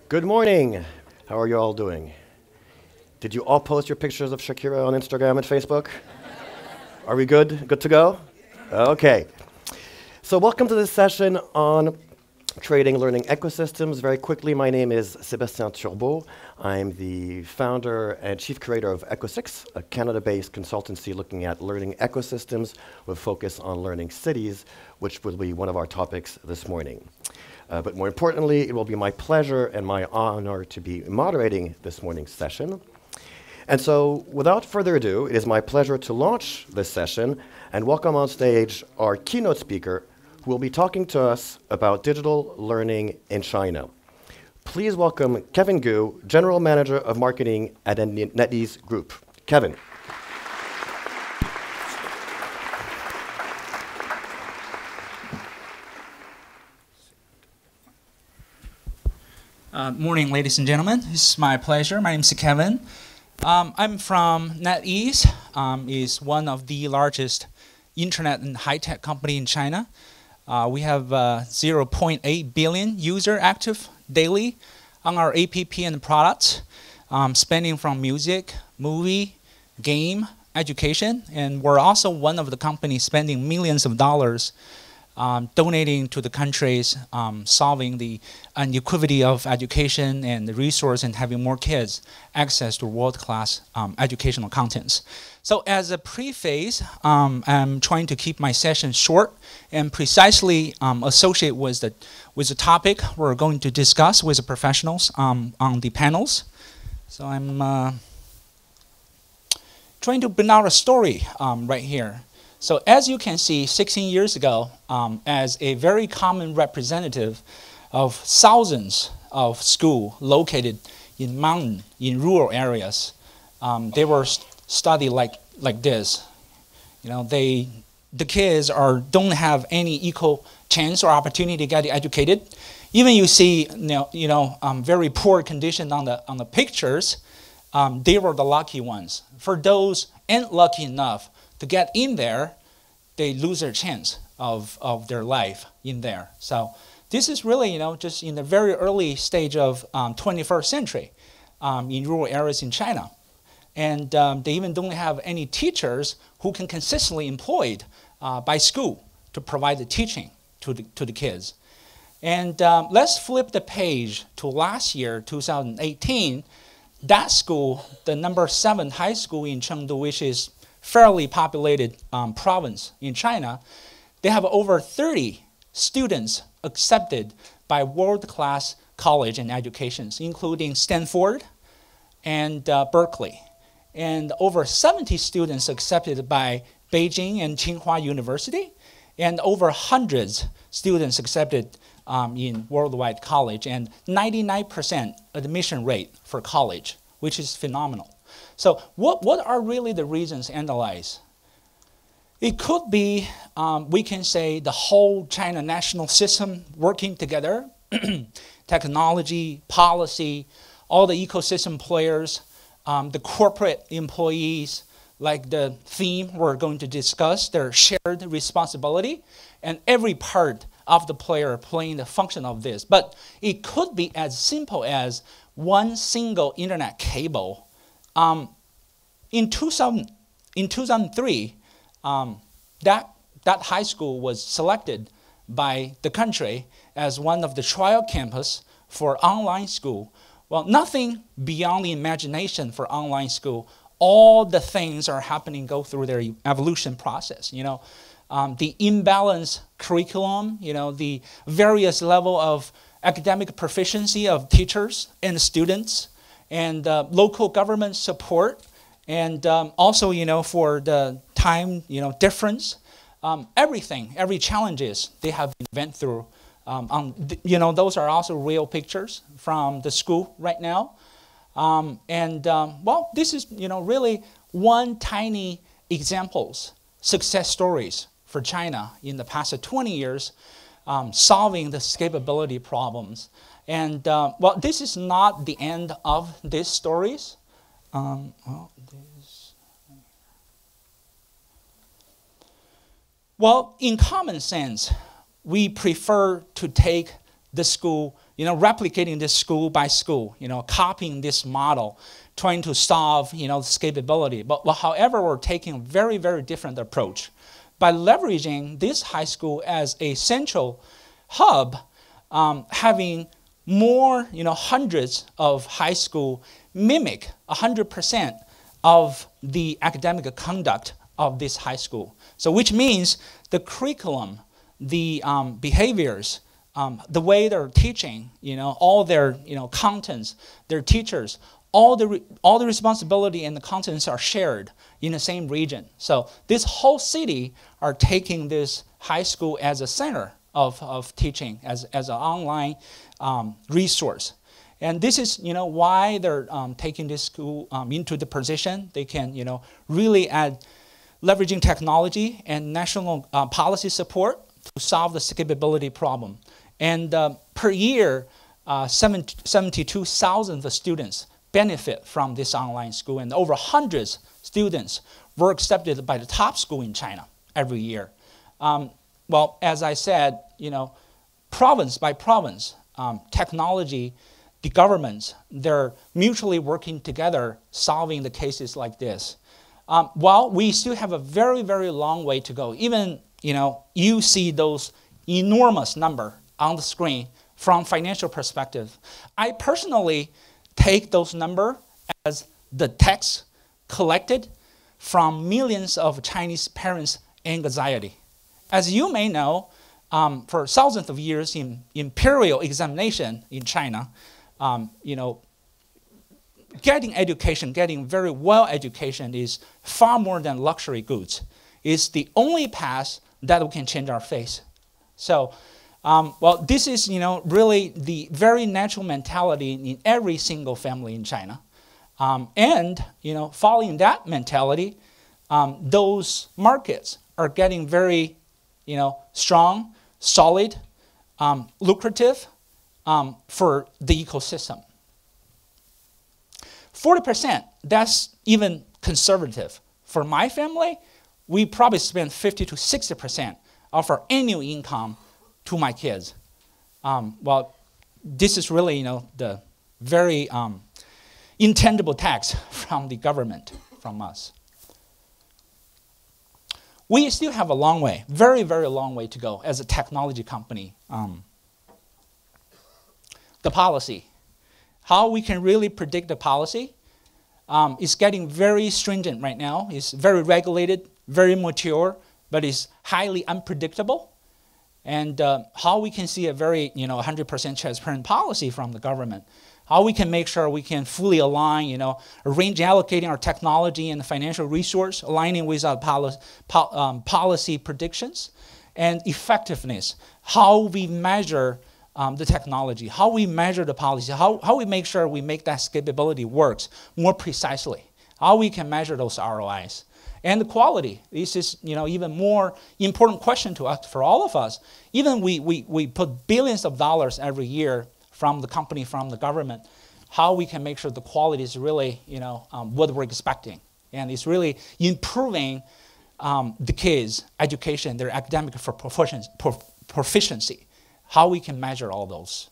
Good morning. How are you all doing? Did you all post your pictures of Shakira on Instagram and Facebook? Are we good? Good to go? Okay. So welcome to this session on trading learning ecosystems. Very quickly, my name is Sébastien Turbo. I'm the founder and chief curator of Eco6, a Canada-based consultancy looking at learning ecosystems with focus on learning cities, which will be one of our topics this morning. But more importantly, it will be my pleasure and my honor to be moderating this morning's session. And so, without further ado, it is my pleasure to launch this session and welcome on stage our keynote speaker, who will be talking to us about digital learning in China. Please welcome Kevin Gu, General Manager of Marketing at NetEase Group. Kevin. Morning, ladies and gentlemen. It's my pleasure. My name is Kevin. I'm from NetEase. Is one of the largest internet and high-tech company in China. We have 0.8 billion user active daily on our app and products, spanning from music, movie, game, education, and we're also one of the companies spending millions of dollars donating to the countries, solving the inequity of education and the resource and having more kids access to world-class educational contents. So as a preface, I'm trying to keep my session short and precisely associate with the topic we're going to discuss with the professionals on the panels. So I'm trying to bring out a story right here. So as you can see, 16 years ago, as a very common representative of thousands of schools located in mountain, in rural areas, they were studied like this. You know, the kids don't have any equal chance or opportunity to get educated. Even you see, very poor condition on the pictures. They were the lucky ones. For those unlucky enough to get in there, they lose their chance of their life in there. So this is really, just in the very early stage of 21st century in rural areas in China. And they even don't have any teachers who can consistently employed by school to provide the teaching to the kids. And let's flip the page to last year, 2018. That school, the number 7 high school in Chengdu, which is fairly populated province in China, they have over 30 students accepted by world-class college and educations, including Stanford and Berkeley, and over 70 students accepted by Beijing and Tsinghua University, and over hundreds students accepted in worldwide college, and 99% admission rate for college, which is phenomenal. So what are really the reasons analyzed? It could be, we can say, the whole China national system working together, technology, policy, all the ecosystem players, the corporate employees, like the theme we're going to discuss, their shared responsibility, and every part of the player playing the function of this. But it could be as simple as one single internet cable. In 2003, that high school was selected by the country as one of the trial campus for online school. Well, nothing beyond the imagination for online school. All the things are happening, go through their evolution process. The imbalanced curriculum, the various level of academic proficiency of teachers and students, and local government support, and also, for the time, difference, everything, every challenges they have been through. Those are also real pictures from the school right now. Well, this is, really one tiny examples, success stories for China in the past 20 years, solving the scalability problems. And, well, this is not the end of these stories. Well, in common sense, we prefer to take the school, replicating this school by school, copying this model, trying to solve, the scalability. But however, we're taking a very, very different approach. By leveraging this high school as a central hub, having more, hundreds of high school mimic 100% of the academic conduct of this high school. So which means the curriculum, the behaviors, the way they're teaching, all their, contents, their teachers, all the responsibility and the contents are shared in the same region. So this whole city are taking this high school as a center of teaching, as an online resource. And this is, why they're taking this school into the position. They can, really add leveraging technology and national policy support to solve the scalability problem. And per year, 72,000 students benefit from this online school, and over 100 students were accepted by the top school in China every year. Well, as I said, province by province, technology, the governments, they're mutually working together, solving the cases like this. While we still have a very, very long way to go. Even, you see those enormous number on the screen from financial perspective. I personally take those numbers as the tax collected from millions of Chinese parents' anxiety. As you may know, for thousands of years in imperial examination in China, getting education, getting very well education is far more than luxury goods. It's the only path that we can change our fate. So, well, this is, really the very natural mentality in every single family in China. And, following that mentality, those markets are getting very, strong, solid, lucrative for the ecosystem. 40%, that's even conservative. For my family, we probably spend 50 to 60% of our annual income to my kids. Well, this is really, the very intangible tax from the government, from us. We still have a long way, very, very long way to go as a technology company. The policy, how we can really predict the policy is getting very stringent right now. It's very regulated, very mature, but it's highly unpredictable. And how we can see a very, 100% transparent policy from the government. How we can make sure we can fully align, arrange allocating our technology and the financial resource, aligning with our policy predictions, and effectiveness. How we measure the technology, how we measure the policy, how we make sure we make that scalability works more precisely. How we can measure those ROIs. And the quality, this is even more important question to us, for all of us. Even we put billions of dollars every year from the company, from the government, how we can make sure the quality is really what we're expecting. And it's really improving the kids' education, their academic proficiency, how we can measure all those.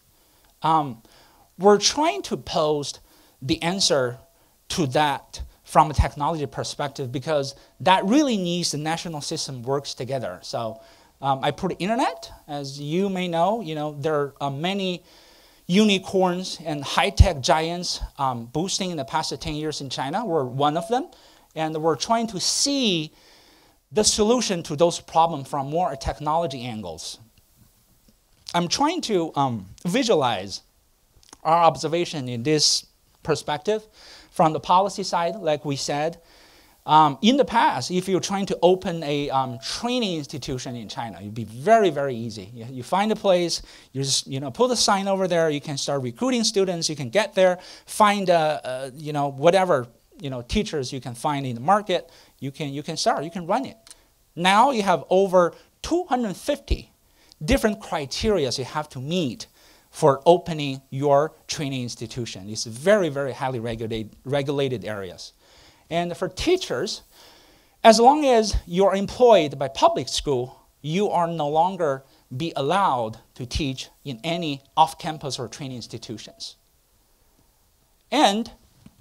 We're trying to pose the answer to that from a technology perspective, because that really needs the national system works together. So I put internet, as you may know, there are many unicorns and high-tech giants boosting in the past 10 years in China. We're one of them, and we're trying to see the solution to those problems from more technology angles. I'm trying to visualize our observation in this perspective. From the policy side, like we said, in the past, if you're trying to open a training institution in China, it'd be very, very easy. You find a place, you just put a sign over there. You can start recruiting students. You can get there, find whatever teachers you can find in the market. You can start. You can run it. Now you have over 250 different criteria you have to meet for opening your training institution. It's very, very highly regulated areas. And for teachers, as long as you're employed by public school, you are no longer be allowed to teach in any off-campus or training institutions. And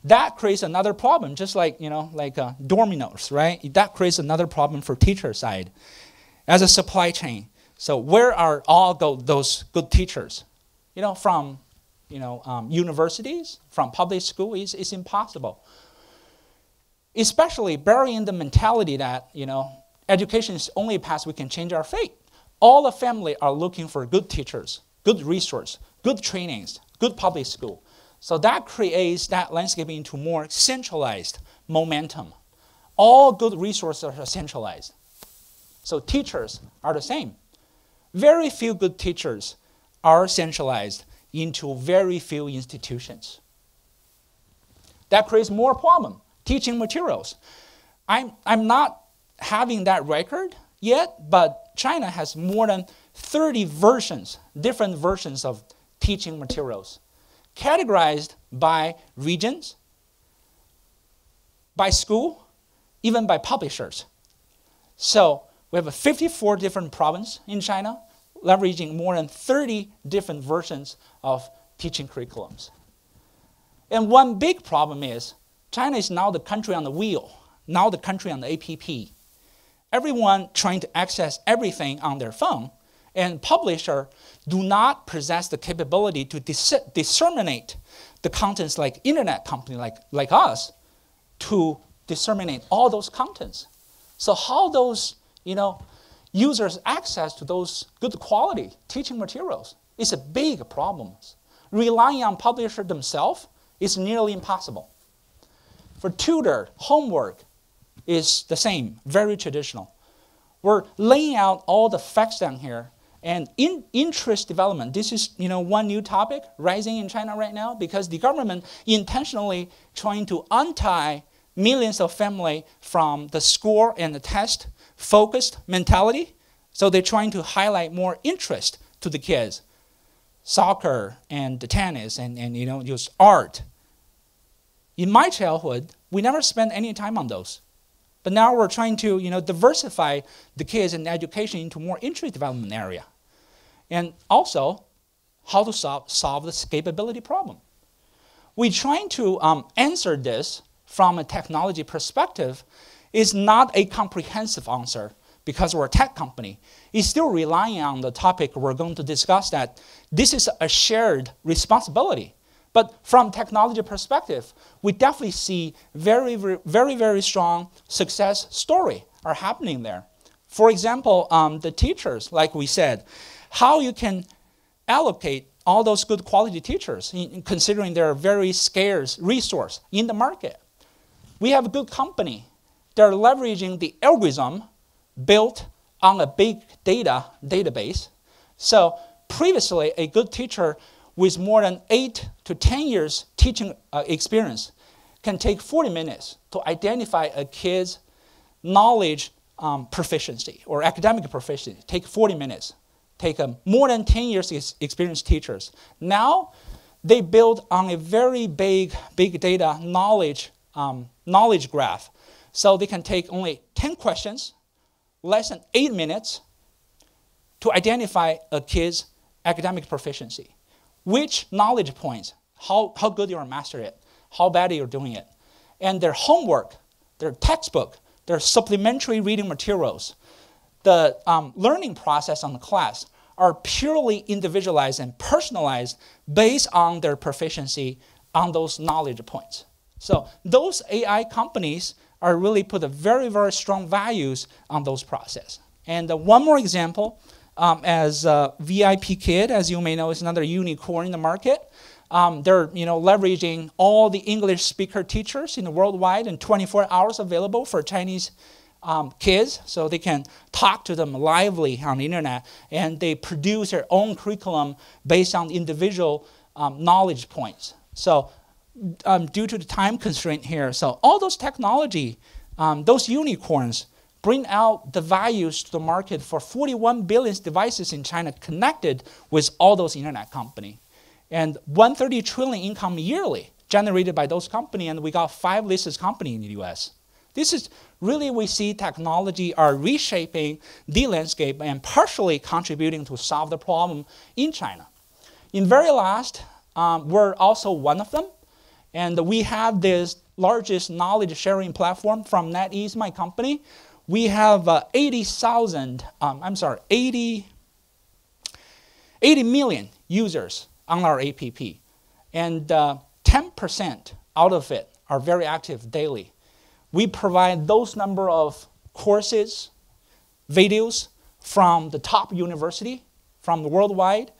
that creates another problem, just like, dominoes, right? That creates another problem for teacher side as a supply chain. So where are all those good teachers? From universities, from public school, is impossible. Especially burying the mentality that, education is only a path we can change our fate. All the family are looking for good teachers, good resource, good trainings, good public school. So that creates that landscape into more centralized momentum. All good resources are centralized. So teachers are the same. Very few good teachers are centralized into very few institutions. That creates more problem. Teaching materials. I'm not having that record yet, but China has more than 30 versions, different versions of teaching materials, categorized by regions, by school, even by publishers. So we have 54 different provinces in China, leveraging more than 30 different versions of teaching curriculums. And one big problem is China is now the country on the wheel, now the country on the APP. Everyone trying to access everything on their phone, and publishers do not possess the capability to disseminate the contents like internet company like us to disseminate all those contents. So how those users access to those good quality teaching materials is a big problem. Relying on publishers themselves is nearly impossible. For tutor, homework is the same, very traditional. We're laying out all the facts down here. And in interest development, this is one new topic rising in China right now because the government intentionally trying to untie millions of families from the score and the test focused mentality. So they're trying to highlight more interest to the kids. Soccer and the tennis and just art. In my childhood, we never spent any time on those. But now we're trying to diversify the kids and education into more interest development area. And also, how to solve the scalability problem. We're trying to answer this from a technology perspective. Is not a comprehensive answer because we're a tech company. It's still relying on the topic we're going to discuss that this is a shared responsibility. But from technology perspective, we definitely see very, very, very strong success story are happening there. For example, the teachers, like we said, how you can allocate all those good quality teachers, considering they're a very scarce resource in the market. We have a good company. They're leveraging the algorithm built on a big data database. So previously, a good teacher with more than 8 to 10 years teaching experience can take 40 minutes to identify a kid's knowledge proficiency or academic proficiency. Take 40 minutes. Take more than 10 years experienced teachers. Now, they build on a very big data knowledge graph. So they can take only 10 questions, less than 8 minutes, to identify a kid's academic proficiency. Which knowledge points, how good you are mastering it, how bad you're doing it. And their homework, their textbook, their supplementary reading materials, the learning process on the class are purely individualized and personalized based on their proficiency on those knowledge points. So those AI companies are really put a very, very strong values on those process. And one more example, as VIP Kid, as you may know, is another unicorn in the market. They're leveraging all the English speaker teachers in the worldwide and 24 hours available for Chinese kids, so they can talk to them lively on the internet, and they produce their own curriculum based on individual knowledge points. So due to the time constraint here, so all those technology, those unicorns bring out the values to the market for 41 billion devices in China connected with all those internet companies. And 130 trillion income yearly generated by those companies, and we got 5 listed companies in the US. This is really, we see technology are reshaping the landscape and partially contributing to solve the problem in China. In very last, we're also one of them. And we have this largest knowledge sharing platform from NetEase, my company. We have 80 million users on our app. And 10% out of it are very active daily. We provide those number of courses, videos from the top university, from the worldwide.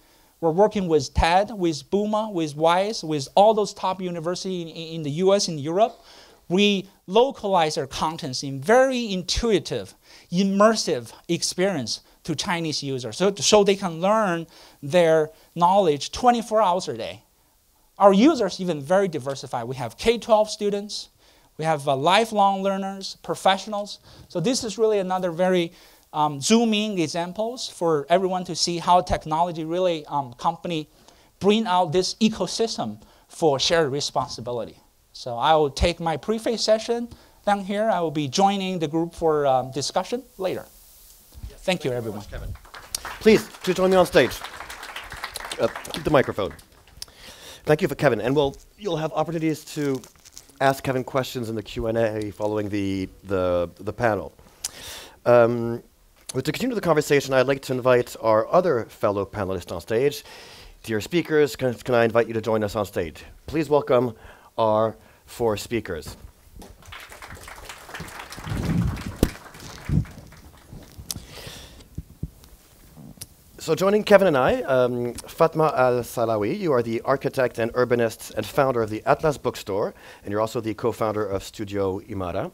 We're working with TED, with BUMA, with WISE, with all those top universities in the US and Europe. We localize our contents in very intuitive, immersive experience to Chinese users so they can learn their knowledge 24 hours a day. Our users even very diversified. We have K-12 students, we have lifelong learners, professionals. So this is really another very zooming examples for everyone to see how technology really company bring out this ecosystem for shared responsibility. So I will take my preface session down here. I will be joining the group for discussion later. Yes, thank you, everyone. Much, Kevin. Please join me on stage. Keep the microphone. Thank you for Kevin. And you'll have opportunities to ask Kevin questions in the Q&A following the panel. To continue the conversation, I'd like to invite our other fellow panelists on stage. Dear speakers, can I invite you to join us on stage? Please welcome our 4 speakers. So joining Kevin and I, Fatma Al-Salawi, you are the architect and urbanist and founder of the Atlas Bookstore, and you're also the co-founder of Studio Imara.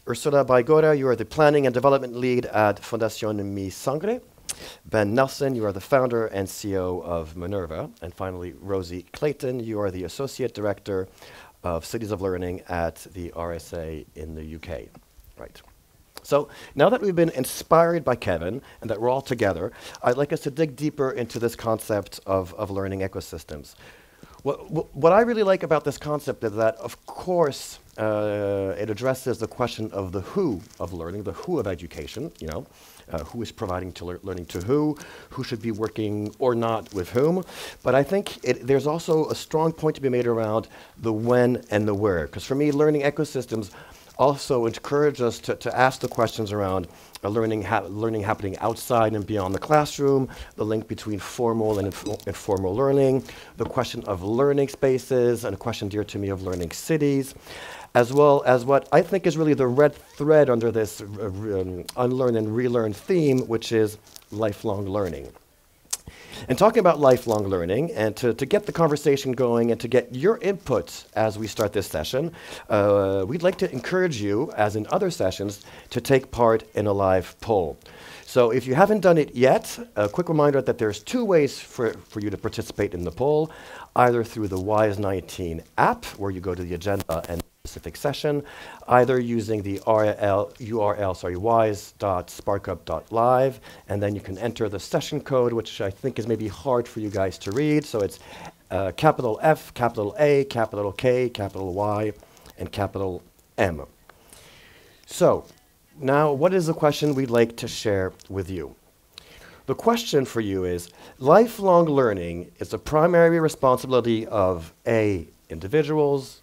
Ursula Baigora, you are the planning and development lead at Fundación Mi Sangre. Ben Nelson, you are the founder and CEO of Minerva. And finally, Rosie Clayton, you are the associate director of Cities of Learning at the RSA in the UK. Right. So now that we've been inspired by Kevin and that we're all together, I'd like us to dig deeper into this concept of learning ecosystems. What I really like about this concept is that, of course, it addresses the question of the who of learning, the who of education, you know, who is providing learning to who should be working or not with whom. But I think there's also a strong point to be made around the when and the where. Because for me, learning ecosystems also encourage us to ask the questions around learning happening outside and beyond the classroom, the link between formal and informal learning, the question of learning spaces, and a question dear to me of learning cities, as well as what I think is really the red thread under this unlearn and relearn theme, which is lifelong learning. And talking about lifelong learning, and to get the conversation going and to get your input as we start this session, we'd like to encourage you, as in other sessions, to take part in a live poll. So if you haven't done it yet, a quick reminder that there's 2 ways for you to participate in the poll, either through the WISE 19 app, where you go to the agenda and specific session, either using the URL, wise.sparkup.live, and then you can enter the session code, which I think is maybe hard for you guys to read. So it's capital F, capital A, capital K, capital Y, and capital M. So now, what is the question we'd like to share with you? The question for you is, lifelong learning is the primary responsibility of A, individuals,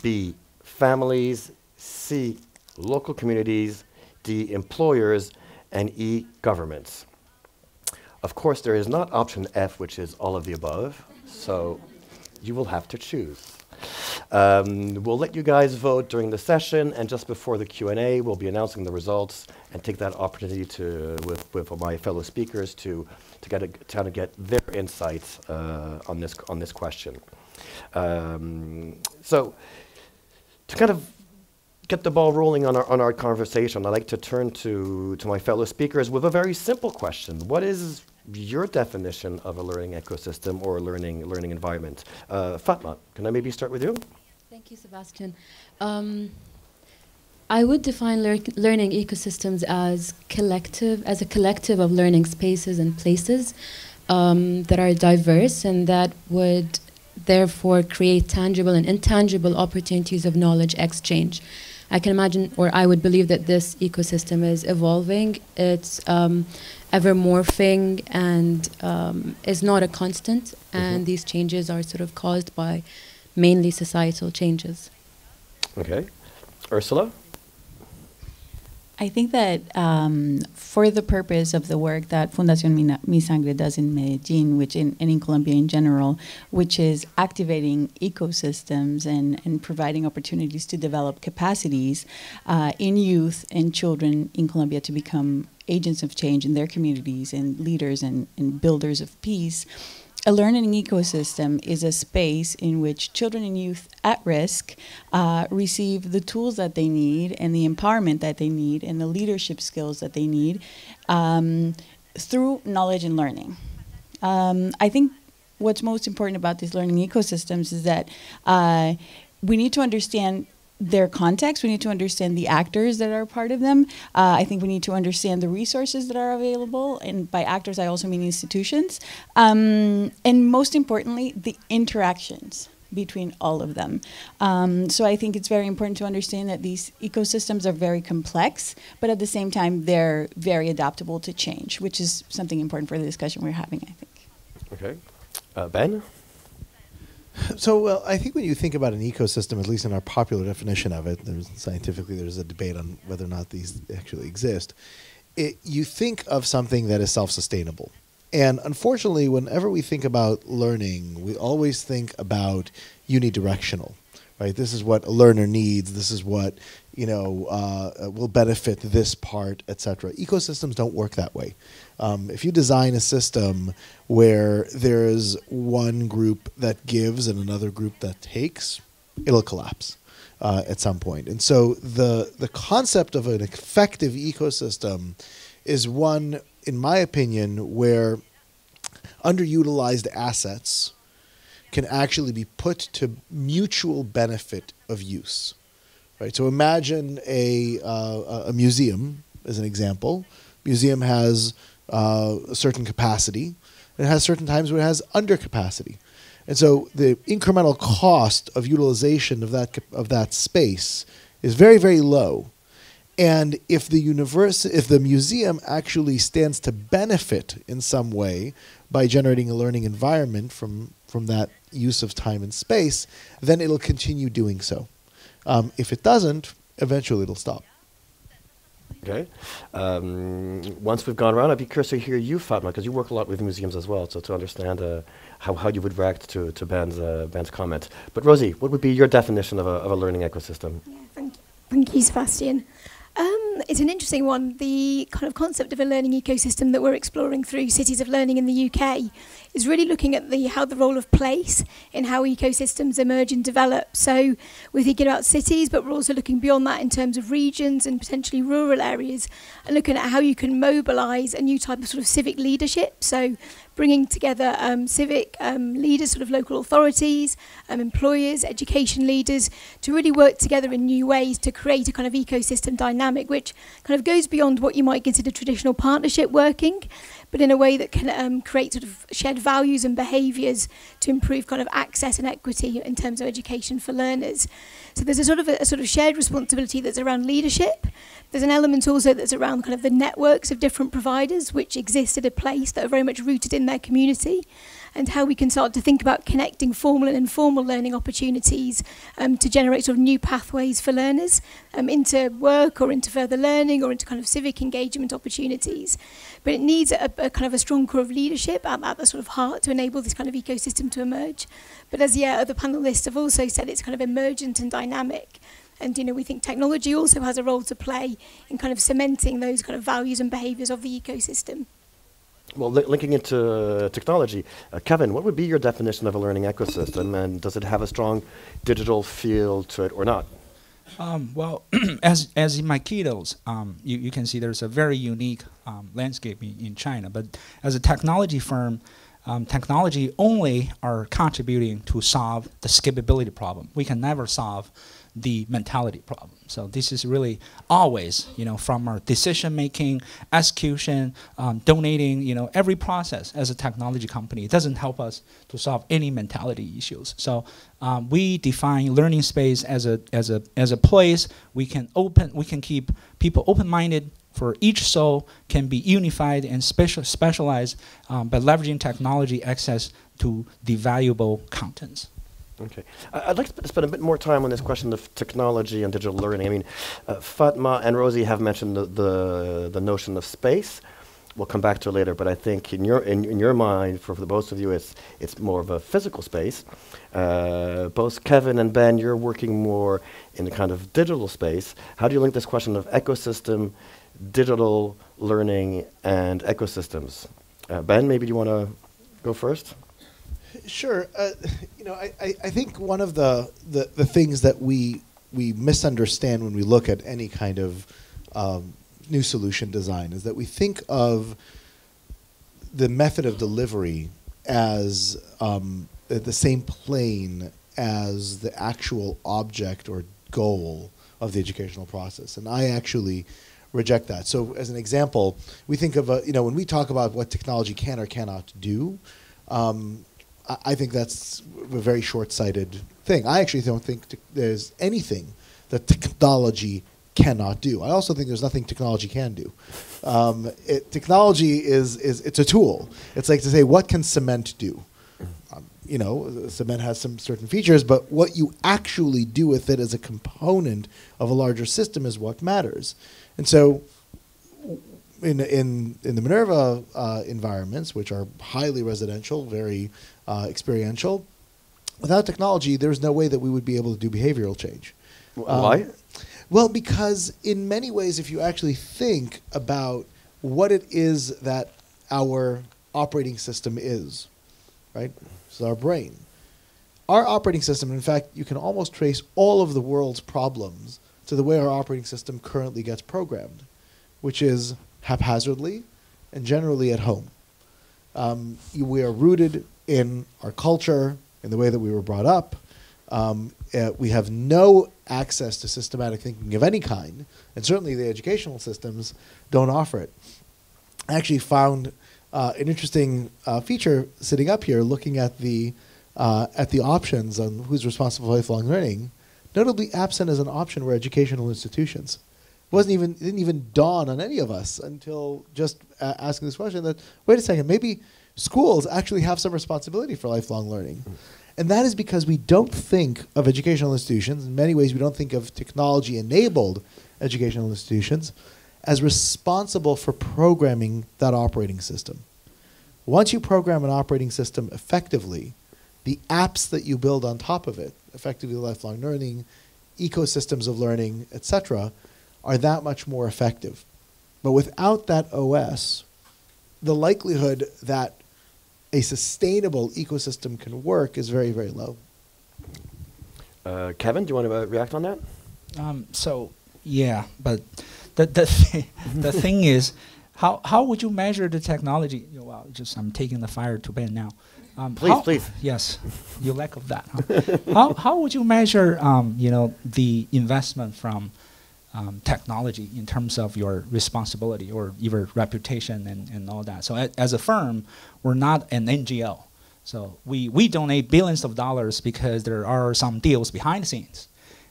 B, families, C, local communities, D, employers, and E, governments. Of course, there is not option F, which is all of the above, so you will have to choose. We'll let you guys vote during the session, and just before the Q&A, we'll be announcing the results and take that opportunity to, with my fellow speakers, to get their insights on this question. So, to kind of get the ball rolling on our conversation, I'd like to turn to my fellow speakers with a very simple question. What is your definition of a learning ecosystem or a learning environment? Fatma, can I maybe start with you? Thank you, Sebastian. I would define learning ecosystems as a collective of learning spaces and places that are diverse and that would therefore create tangible and intangible opportunities of knowledge exchange. I can imagine, or I would believe that this ecosystem is evolving. It's ever morphing and is not a constant. And these changes are sort of caused by mainly societal changes. Okay. Ursula? I think that for the purpose of the work that Fundación Mi Sangre does in Medellin, which and in Colombia in general, which is activating ecosystems and providing opportunities to develop capacities in youth and children in Colombia to become agents of change in their communities and leaders and builders of peace. A learning ecosystem is a space in which children and youth at risk receive the tools that they need and the empowerment that they need and the leadership skills that they need through knowledge and learning. I think what's most important about these learning ecosystems is that we need to understand their context. We need to understand the actors that are part of them. I think we need to understand the resources that are available. And by actors, I also mean institutions. And most importantly, the interactions between all of them. So I think it's very important to understand that these ecosystems are very complex, but at the same time, they're very adaptable to change, which is something important for the discussion we're having, I think. Okay. Ben? So, well, I think when you think about an ecosystem, at least in our popular definition of it, scientifically there's a debate on whether or not these actually exist. You think of something that is self-sustainable. And unfortunately, whenever we think about learning, we always think about unidirectional, right? This is what a learner needs. This is what, will benefit this part, etc. Ecosystems don't work that way. If you design a system where there's one group that gives and another group that takes, it'll collapse at some point. And so the concept of an effective ecosystem is one, in my opinion, where underutilized assets can actually be put to mutual benefit of use. Right? So imagine a museum as an example. Museum has a certain capacity. It has certain times where it has undercapacity. And so the incremental cost of utilization of that space is very, very low. And if the museum actually stands to benefit in some way by generating a learning environment from that use of time and space, then it'll continue doing so. If it doesn't, eventually it'll stop. Okay. Once we've gone around, I'd be curious to hear you, Fatma, because you work a lot with museums as well, so to understand how you would react to Ben's comment. But Rosie, what would be your definition of a learning ecosystem? Yeah, thank you, Sebastian. It's an interesting one. The kind of concept of a learning ecosystem that we're exploring through Cities of Learning in the UK is really looking at how the role of place in how ecosystems emerge and develop. So we're thinking about cities, but we're also looking beyond that in terms of regions and potentially rural areas, and looking at how you can mobilise a new type of sort of civic leadership. So bringing together civic leaders, sort of local authorities, employers, education leaders, to really work together in new ways to create a kind of ecosystem dynamic, which kind of goes beyond what you might consider traditional partnership working, but in a way that can create sort of shared values and behaviours to improve kind of access and equity in terms of education for learners. So there's a sort of shared responsibility that's around leadership. There's an element also that's around kind of the networks of different providers which exist at a place that are very much rooted in their community, and how we can start to think about connecting formal and informal learning opportunities to generate sort of new pathways for learners into work or into further learning or into kind of civic engagement opportunities. But it needs a kind of a strong core of leadership at the sort of heart to enable this kind of ecosystem to emerge. But as other panelists have also said, it's kind of emergent and dynamic. And we think technology also has a role to play in kind of cementing those kind of values and behaviours of the ecosystem. Well, linking into technology, Kevin, what would be your definition of a learning ecosystem, and does it have a strong digital feel to it or not? Well, as in my keynotes, you can see there's a very unique landscape in China. But as a technology firm, technology only are contributing to solve the skippability problem. We can never solve the mentality problem. So this is really always, from our decision making, execution, donating, every process as a technology company. It doesn't help us to solve any mentality issues. So we define learning space as a place we can keep people open-minded. For each soul can be unified and specialized by leveraging technology access to the valuable contents. Okay. I'd like to spend a bit more time on this question of technology and digital learning. I mean, Fatma and Rosie have mentioned the notion of space. We'll come back to it later, but I think in your mind, for the both of you, it's more of a physical space. Both Kevin and Ben, you're working more in the kind of digital space. How do you link this question of ecosystem, digital learning, and ecosystems? Ben, maybe you want to go first? Sure. I think one of the things that we misunderstand when we look at any kind of new solution design is that we think of the method of delivery as the same plane as the actual object or goal of the educational process. And I actually reject that. So as an example, we think of, when we talk about what technology can or cannot do, I think that's a very short-sighted thing. I actually don't think there's anything that technology cannot do. I also think there's nothing technology can do. Technology it's a tool. It's like to say, what can cement do? Cement has some certain features, but what you actually do with it as a component of a larger system is what matters. And so in the Minerva environments, which are highly residential, very experiential, without technology, there's no way that we would be able to do behavioral change. Why? Well, because in many ways, if you actually think about what it is that our operating system is, right? So our brain. Our operating system, in fact, you can almost trace all of the world's problems to the way our operating system currently gets programmed, which is haphazardly and generally at home. We are rooted in our culture, in the way that we were brought up. We have no access to systematic thinking of any kind, and certainly the educational systems don't offer it. I actually found an interesting feature sitting up here, looking at the options on who's responsible for lifelong learning. Notably absent as an option were educational institutions. It didn't even dawn on any of us until just asking this question that, wait a second, maybe schools actually have some responsibility for lifelong learning. And that is because we don't think of educational institutions, in many ways we don't think of technology-enabled educational institutions, as responsible for programming that operating system. Once you program an operating system effectively, the apps that you build on top of it, effectively lifelong learning, ecosystems of learning, etc., are that much more effective. But without that OS, the likelihood that a sustainable ecosystem can work is very, very low. Kevin, do you want to react on that? Yeah, but the thing is, how would you measure the technology? Wow, I'm taking the fire to Ben now. Please. Yes, you lack of that. Huh? how would you measure the investment from technology in terms of your responsibility or your reputation and all that? So as a firm, we're not an NGO. So we donate billions of dollars because there are some deals behind the scenes.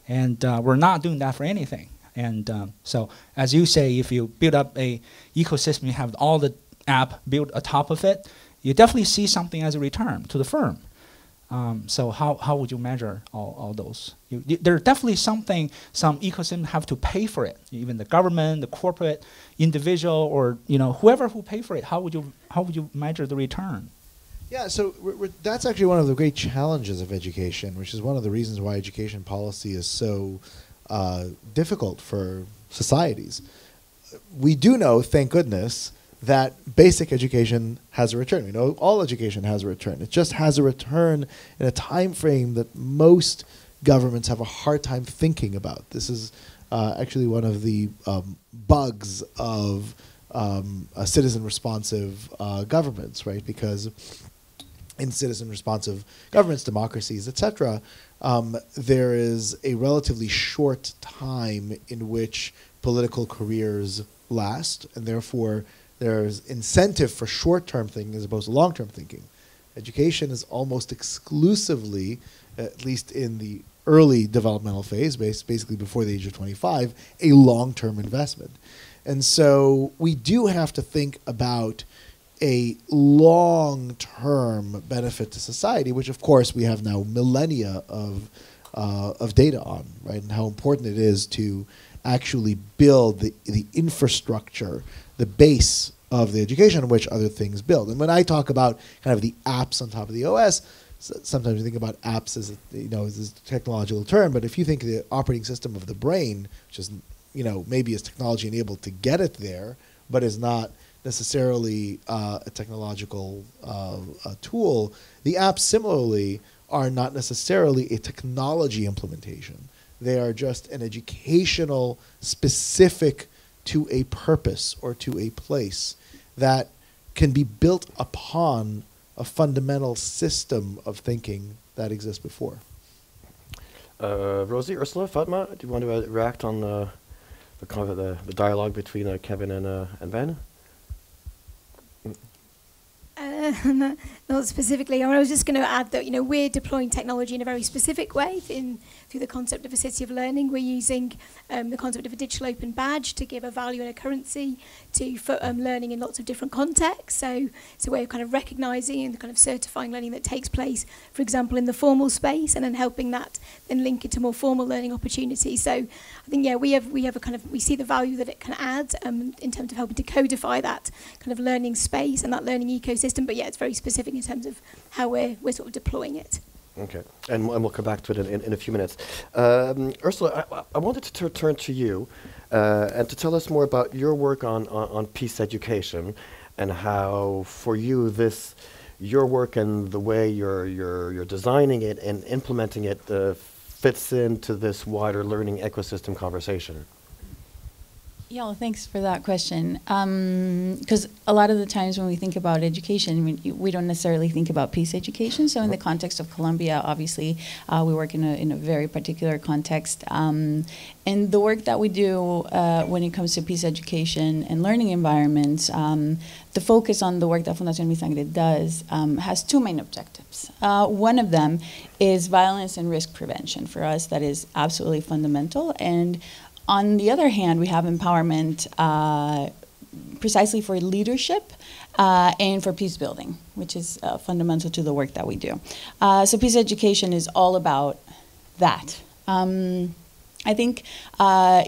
And we're not doing that for anything. And so as you say, if you build up a ecosystem, you have all the app built atop of it, you definitely see something as a return to the firm. So how would you measure all those? There's definitely some ecosystems have to pay for it. Even the government, the corporate, individual, or whoever who pay for it. How would you measure the return? Yeah, so that's actually one of the great challenges of education, which is one of the reasons why education policy is so difficult for societies. We do know, thank goodness, that basic education has a return. We know all education has a return. It just has a return in a time frame that most governments have a hard time thinking about. This is actually one of the bugs of citizen responsive governments, right? Because in citizen responsive governments, democracies, etc., there is a relatively short time in which political careers last, and therefore there's incentive for short-term thinking as opposed to long-term thinking. Education is almost exclusively, at least in the early developmental phase, basically before the age of 25, a long-term investment. And so we do have to think about a long-term benefit to society, which of course we have now millennia of data on, right? And how important it is to actually build the infrastructure, the base of the education on which other things build. And when I talk about kind of the apps on top of the OS, sometimes you think about apps as as a technological term, but if you think of the operating system of the brain, which is maybe is technology enabled to get it there, but is not necessarily a technological tool, the apps similarly are not necessarily a technology implementation. They are just an educational specific to a purpose or to a place that can be built upon a fundamental system of thinking that exists before. Rosie, Ursula, Fatma, do you want to react on the dialogue between Kevin and Ben? Not specifically. I was just going to add that we're deploying technology in a very specific way through the concept of a city of learning. We're using the concept of a digital open badge to give a value and a currency to learning in lots of different contexts. So it's a way of kind of recognising and kind of certifying learning that takes place, for example, in the formal space, and then helping that then link it to more formal learning opportunities. So I think we see the value that it can add in terms of helping to codify that kind of learning space and that learning ecosystem. But it's very specific in terms of how we're sort of deploying it. Okay, and we'll come back to it in a few minutes. Ursula, I wanted to turn to you and to tell us more about your work on peace education and how, for you, your work and the way you're designing it and implementing it fits into this wider learning ecosystem conversation. Yeah, well, thanks for that question. Because a lot of the times when we think about education, we don't necessarily think about peace education. So in the context of Colombia, obviously, we work in a very particular context. And the work that we do when it comes to peace education and learning environments, the focus on the work that Fundación Mi Sangre does has two main objectives. One of them is violence and risk prevention. For us, that is absolutely fundamental. And on the other hand, we have empowerment precisely for leadership and for peace building, which is fundamental to the work that we do. So peace education is all about that. I think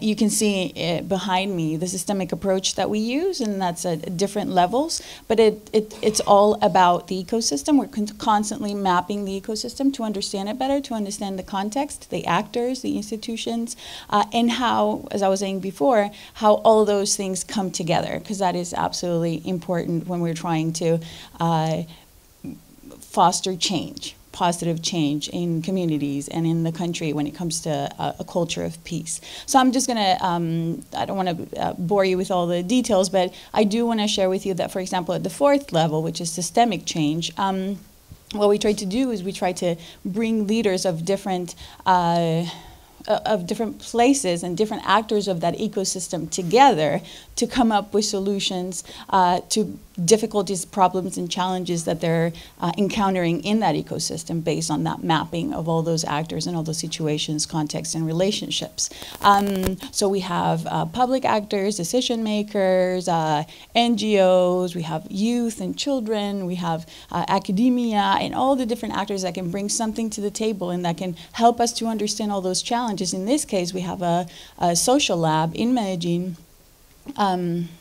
you can see behind me the systemic approach that we use, and that's at different levels, but it's all about the ecosystem. We're constantly mapping the ecosystem to understand it better, to understand the context, the actors, the institutions, and how, as I was saying before, how all those things come together, because that is absolutely important when we're trying to foster change. Positive change in communities and in the country when it comes to a culture of peace. So I'm just gonna, I don't wanna bore you with all the details, but I do wanna share with you that, for example, at the fourth level, which is systemic change, what we try to do is we try to bring leaders of different places and different actors of that ecosystem together to come up with solutions to difficulties, problems, and challenges that they're encountering in that ecosystem based on that mapping of all those actors and all those situations, contexts, and relationships. So we have public actors, decision makers, NGOs, we have youth and children, we have academia, and all the different actors that can bring something to the table and that can help us to understand all those challenges. In this case, we have a social lab in Medellin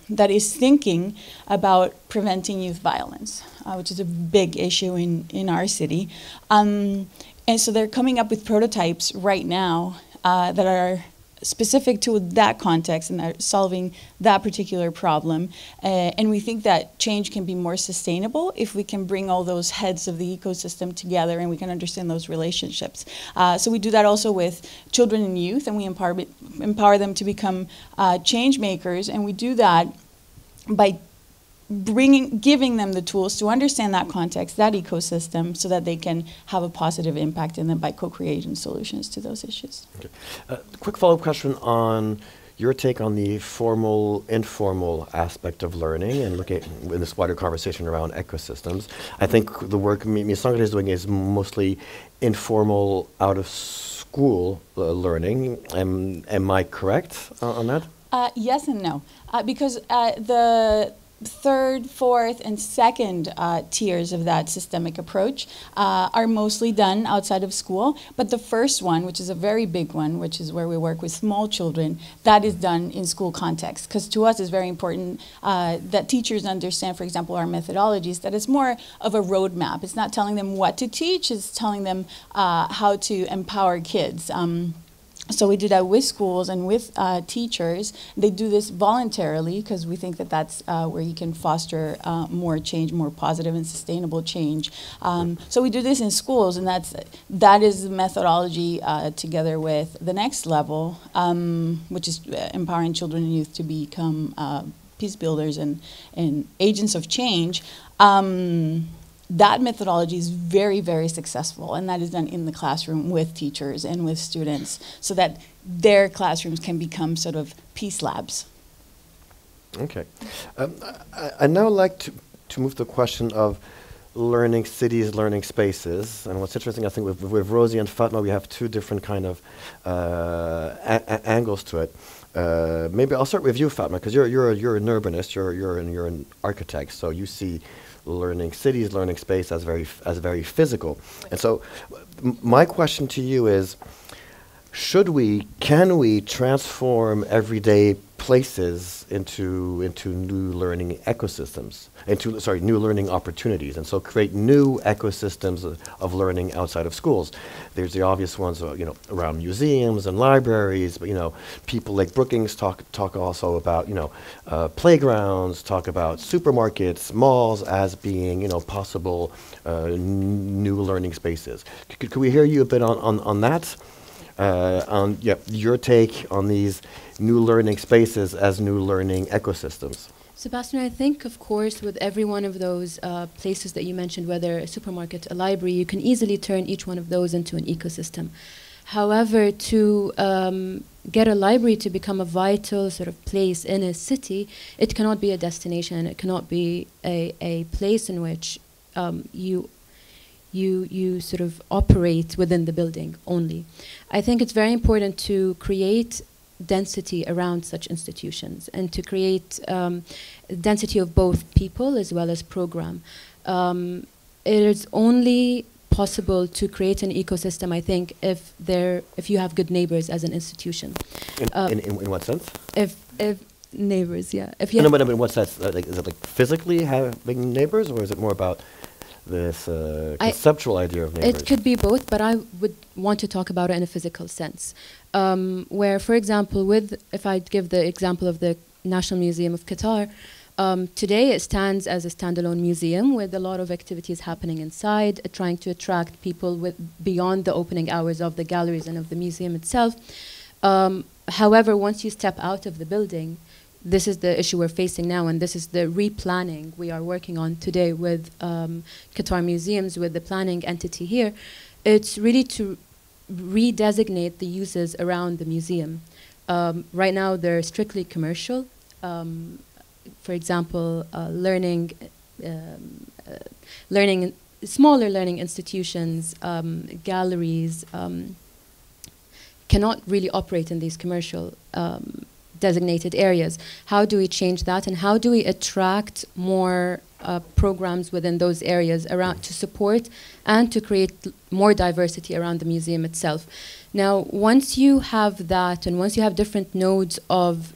that is thinking about preventing youth violence, which is a big issue in our city. And so they're coming up with prototypes right now that are specific to that context and are solving that particular problem. And we think that change can be more sustainable if we can bring all those heads of the ecosystem together and we can understand those relationships. So we do that also with children and youth, and we empower them to become change makers, and we do that by giving them the tools to understand that context, that ecosystem, so that they can have a positive impact in them by co-creating solutions to those issues. Okay. Quick follow-up question on your take on the formal, informal aspect of learning and looking at in this wider conversation around ecosystems. I think the work Ms. Sangre is doing is mostly informal, out of school learning. Am I correct on that? Yes and no, because the third, fourth, and second tiers of that systemic approach are mostly done outside of school. But the first one, which is a very big one, which is where we work with small children, that is done in school context. Because to us, it's very important that teachers understand, for example, our methodologies, that it's more of a roadmap. It's not telling them what to teach, it's telling them how to empower kids. So we do that with schools and with teachers. They do this voluntarily because we think that that's where you can foster more change, more positive and sustainable change. So we do this in schools, and that is the methodology together with the next level, which is empowering children and youth to become peace builders and agents of change. That methodology is very, very successful, and that is done in the classroom with teachers and with students so that their classrooms can become sort of peace labs. Okay. I'd now like to move to the question of learning cities, learning spaces. And what's interesting, I think, with Rosie and Fatma, we have two different kind of angles to it. Maybe I'll start with you, Fatma, because you're an urbanist, you're an architect, so you see learning cities, learning space as very physical. And so my question to you is, can we transform everyday places into new learning ecosystems, new learning opportunities, and so create new ecosystems of learning outside of schools? There's the obvious ones, around museums and libraries, but people like Brookings talk also about playgrounds, talk about supermarkets, malls as being possible new learning spaces. Could we hear you a bit on that? On your take on these new learning spaces as new learning ecosystems. Sebastian, I think, of course, with every one of those places that you mentioned, whether a supermarket, a library, you can easily turn each one of those into an ecosystem. However, to get a library to become a vital sort of place in a city, it cannot be a destination. It cannot be a place in which you sort of operate within the building only. I think it's very important to create density around such institutions and to create density of both people as well as program. It is only possible to create an ecosystem, I think, if you have good neighbors as an institution. In what sense? If neighbors, yeah. If you but in what sense? Is it like physically having neighbors, or is it more about this conceptual idea of neighbors? It could be both, but I would want to talk about it in a physical sense. Where, for example, if I give the example of the National Museum of Qatar, today it stands as a standalone museum with a lot of activities happening inside, trying to attract people beyond the opening hours of the galleries and of the museum itself. However, once you step out of the building, this is the issue we're facing now, and this is the replanning we are working on today with Qatar Museums, with the planning entity here. It's really to redesignate the uses around the museum. Right now, they're strictly commercial. For example, smaller learning institutions, galleries, cannot really operate in these commercial designated areas. How do we change that, and how do we attract more programs within those areas around to support and to create more diversity around the museum itself? Now, once you have that, and once you have different nodes of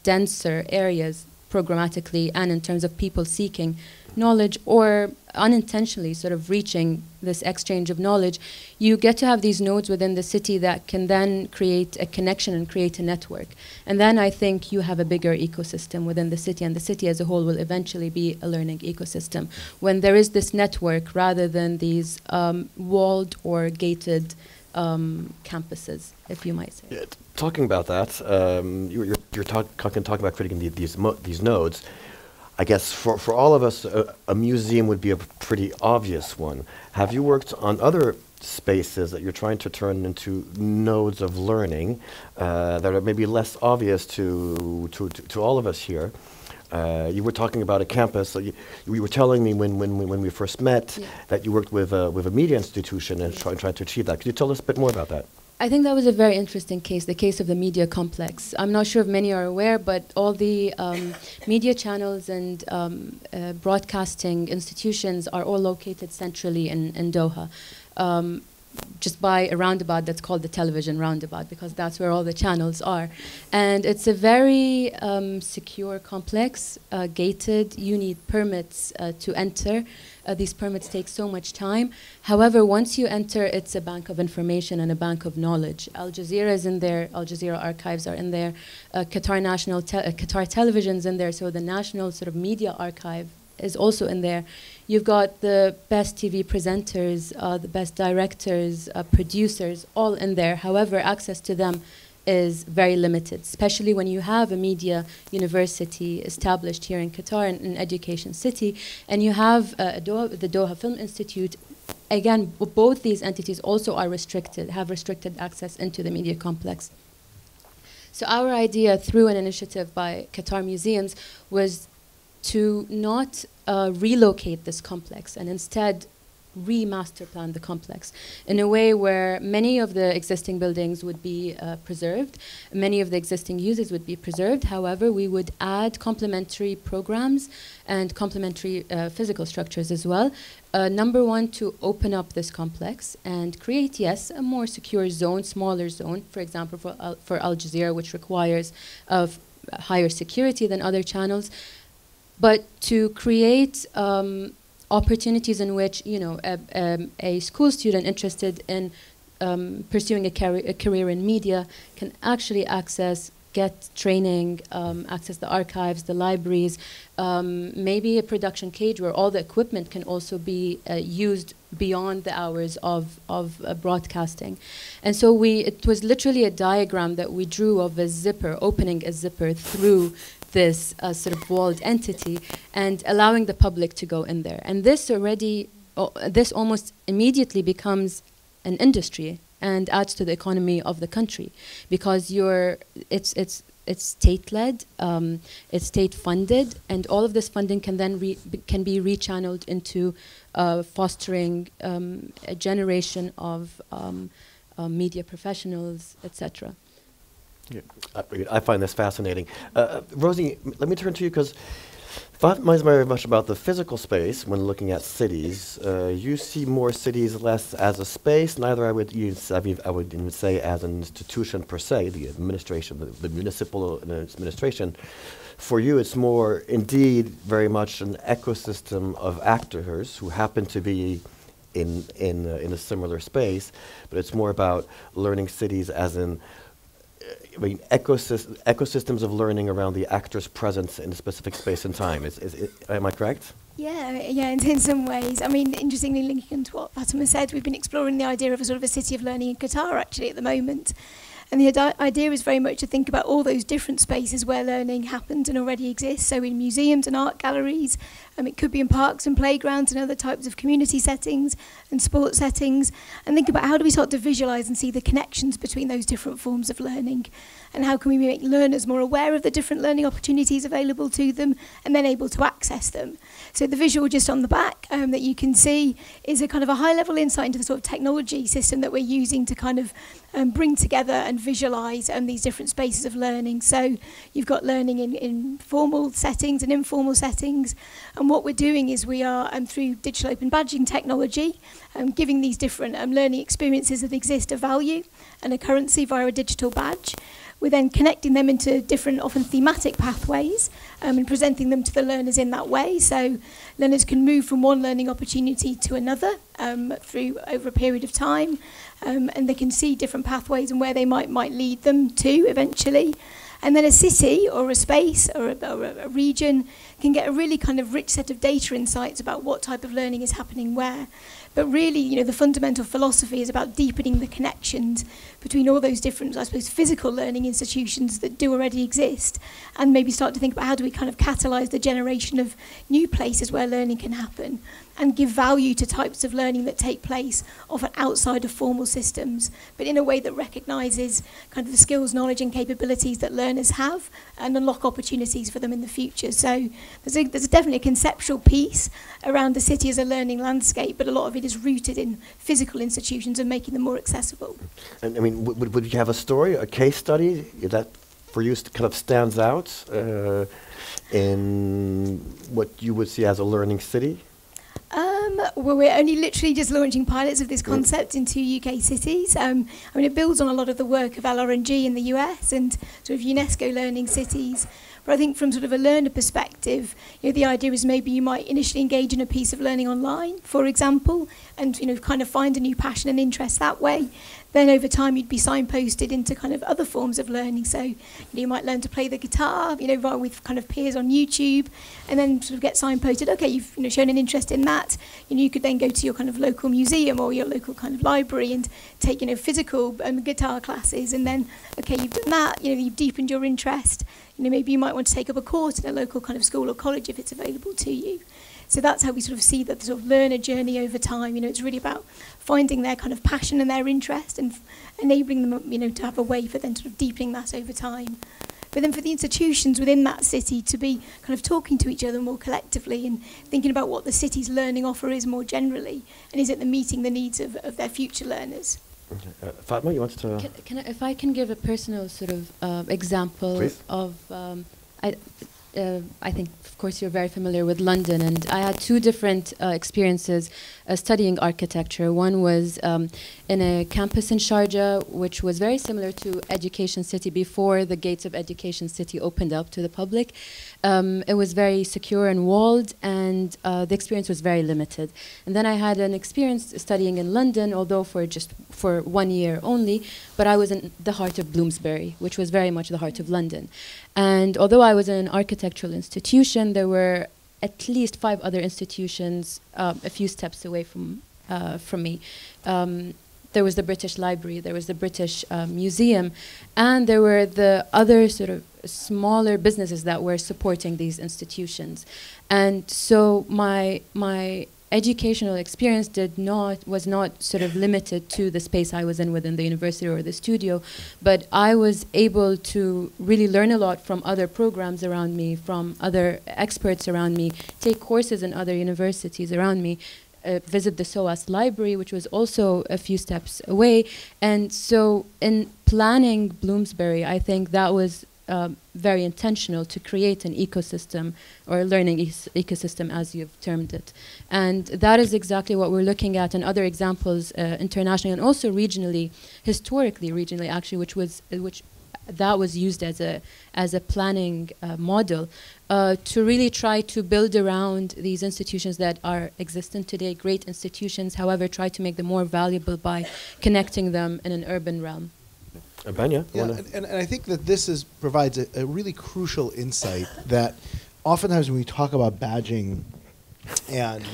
denser areas programmatically and in terms of people seeking knowledge or unintentionally sort of reaching this exchange of knowledge, you get to have these nodes within the city that can then create a connection and create a network. And then I think you have a bigger ecosystem within the city, and the city as a whole will eventually be a learning ecosystem. When there is this network rather than these walled or gated campuses, if you might say. Yeah, talking about that, you're talking about creating these nodes. I guess for all of us, a museum would be a pretty obvious one. Have you worked on other spaces that you're trying to turn into nodes of learning that are maybe less obvious to all of us here? You were talking about a campus. So you were telling me when we first met that you worked with a media institution and trying to achieve that. Could you tell us a bit more about that? I think that was a very interesting case, the case of the media complex. I'm not sure if many are aware, but all the media channels and broadcasting institutions are all located centrally in Doha. Just by a roundabout that's called the television roundabout, because that's where all the channels are. And it's a very secure complex, gated. You need permits to enter. These permits take so much time. However, once you enter, it's a bank of information and a bank of knowledge. Al Jazeera is in there. Al Jazeera archives are in there. Qatar Television's in there. So the national sort of media archive is also in there. You've got the best TV presenters, the best directors, producers, all in there. However, access to them is very limited, especially when you have a media university established here in Qatar, an education city, and you have the Doha Film Institute. Again, both these entities also are restricted, have restricted access into the media complex. So our idea through an initiative by Qatar Museums was to not relocate this complex and instead re-master plan the complex in a way where many of the existing buildings would be preserved, many of the existing uses would be preserved. However, we would add complementary programs and complementary physical structures as well. Number one, to open up this complex and create, yes, a more secure zone, smaller zone, for example, for Al Jazeera, which requires higher security than other channels. But to create opportunities in which, you know, a school student interested in pursuing a career in media can actually get training, access the archives, the libraries, maybe a production cage where all the equipment can also be used beyond the hours of broadcasting. And so it was literally a diagram that we drew of a zipper, opening a zipper through this sort of walled entity and allowing the public to go in there. And this this almost immediately becomes an industry and adds to the economy of the country, because it's state-led, it's state-funded, and all of this funding can then be rechanneled into fostering a generation of media professionals, etc. Yeah, I find this fascinating. Rosie, let me turn to you, because thought very much about the physical space when looking at cities. You see more cities less as a space, neither I would even say as an institution per se, the administration, the municipal administration. For you, it's more indeed very much an ecosystem of actors who happen to be in a similar space, but it's more about learning cities as in ecosystems of learning around the actor's presence in a specific space and time. Am I correct? Yeah, in some ways. I mean, interestingly, linking to what Fatima said, we've been exploring the idea of a sort of a city of learning in Qatar actually at the moment. And the idea is very much to think about all those different spaces where learning happens and already exists. So in museums and art galleries, it could be in parks and playgrounds and other types of community settings and sports settings. And think about how do we start to visualise and see the connections between those different forms of learning, and how can we make learners more aware of the different learning opportunities available to them and then able to access them. So the visual just on the back that you can see is a kind of a high-level insight into the sort of technology system that we're using to kind of bring together and visualise these different spaces of learning. So you've got learning in formal settings and informal settings, and what we're doing is we are, through digital open badging technology, giving these different learning experiences that exist a value and a currency via a digital badge. We're then connecting them into different, often thematic pathways, and presenting them to the learners in that way. So learners can move from one learning opportunity to another over a period of time, and they can see different pathways and where they might lead them to eventually. And then a city or a space or a region can get a really kind of rich set of data insights about what type of learning is happening where. But really, you know, the fundamental philosophy is about deepening the connections between all those different, I suppose, physical learning institutions that do already exist, and maybe start to think about how do we kind of catalyse the generation of new places where learning can happen, and give value to types of learning that take place often outside of formal systems, but in a way that recognises kind of the skills, knowledge and capabilities that learners have and unlock opportunities for them in the future. So there's definitely a conceptual piece around the city as a learning landscape, but a lot of it is rooted in physical institutions and making them more accessible. And I mean, would you have a story, a case study that for you kind of stands out in what you would see as a learning city? Well, we're only literally just launching pilots of this concept in 2 UK cities. I mean, it builds on a lot of the work of LR&G in the US and sort of UNESCO learning cities. But I think from sort of a learner perspective, you know, the idea is maybe you might initially engage in a piece of learning online, for example, and, you know, kind of find a new passion and interest that way. Then over time you'd be signposted into kind of other forms of learning. So, you know, you might learn to play the guitar, you know, with kind of peers on YouTube, and then sort of get signposted, okay, you've, you know, shown an interest in that. You know, you could then go to your kind of local museum or your local kind of library and take, you know, physical guitar classes, and then, okay, you've done that, you know, you've deepened your interest. You know, maybe you might want to take up a course in a local kind of school or college if it's available to you. So that's how we sort of see the sort of learner journey over time. You know, it's really about finding their kind of passion and their interest and enabling them, you know, to have a way for them sort of deepening that over time. But then for the institutions within that city to be kind of talking to each other more collectively and thinking about what the city's learning offer is more generally, and is it meeting the needs of their future learners. Okay. Fatma, you wanted to... If I can give a personal sort of example. Please. Of, I think, of course, you're very familiar with London, and I had two different experiences studying architecture. One was in a campus in Sharjah, which was very similar to Education City before the gates of Education City opened up to the public. It was very secure and walled, and the experience was very limited. And then I had an experience studying in London, although for 1 year only, but I was in the heart of Bloomsbury, which was very much the heart of London. And although I was in an architectural institution, there were at least 5 other institutions a few steps away from me. There was the British Library, there was the British Museum, and there were the other sort of smaller businesses that were supporting these institutions. And so my educational experience was not sort of limited to the space I was in within the university or the studio, but I was able to really learn a lot from other programs around me, from other experts around me, take courses in other universities around me, visit the SOAS library, which was also a few steps away. And so in planning Bloomsbury, I think that was very intentional to create an ecosystem, or a learning ecosystem as you've termed it. And that is exactly what we're looking at in other examples internationally and also regionally, historically regionally actually, which that was used as a planning model to really try to build around these institutions that are existent today, great institutions, however, try to make them more valuable by connecting them in an urban realm. Banya, and I think that this provides a really crucial insight that oftentimes when we talk about badging and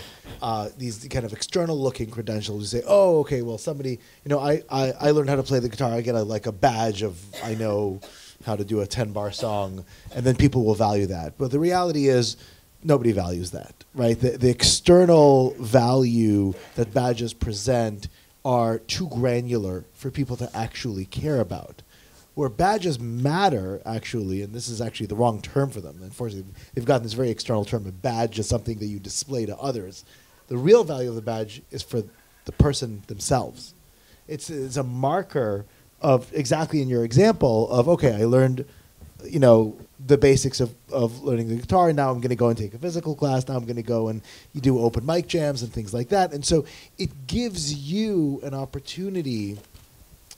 these kind of external looking credentials, we say, oh, okay, well, somebody, you know, I learned how to play the guitar, I get like a badge of I know how to do a 10-bar song, and then people will value that. But the reality is nobody values that, right? The external value that badges present are too granular for people to actually care about. Where badges matter, actually, and this is actually the wrong term for them. Unfortunately, they've gotten this very external term. A badge is something that you display to others. The real value of the badge is for the person themselves. It's a marker of, exactly in your example, of, okay, I learned, you know, the basics of learning the guitar, and now I'm going to go and take a physical class, now I'm going to go and you do open mic jams and things like that. And so it gives you an opportunity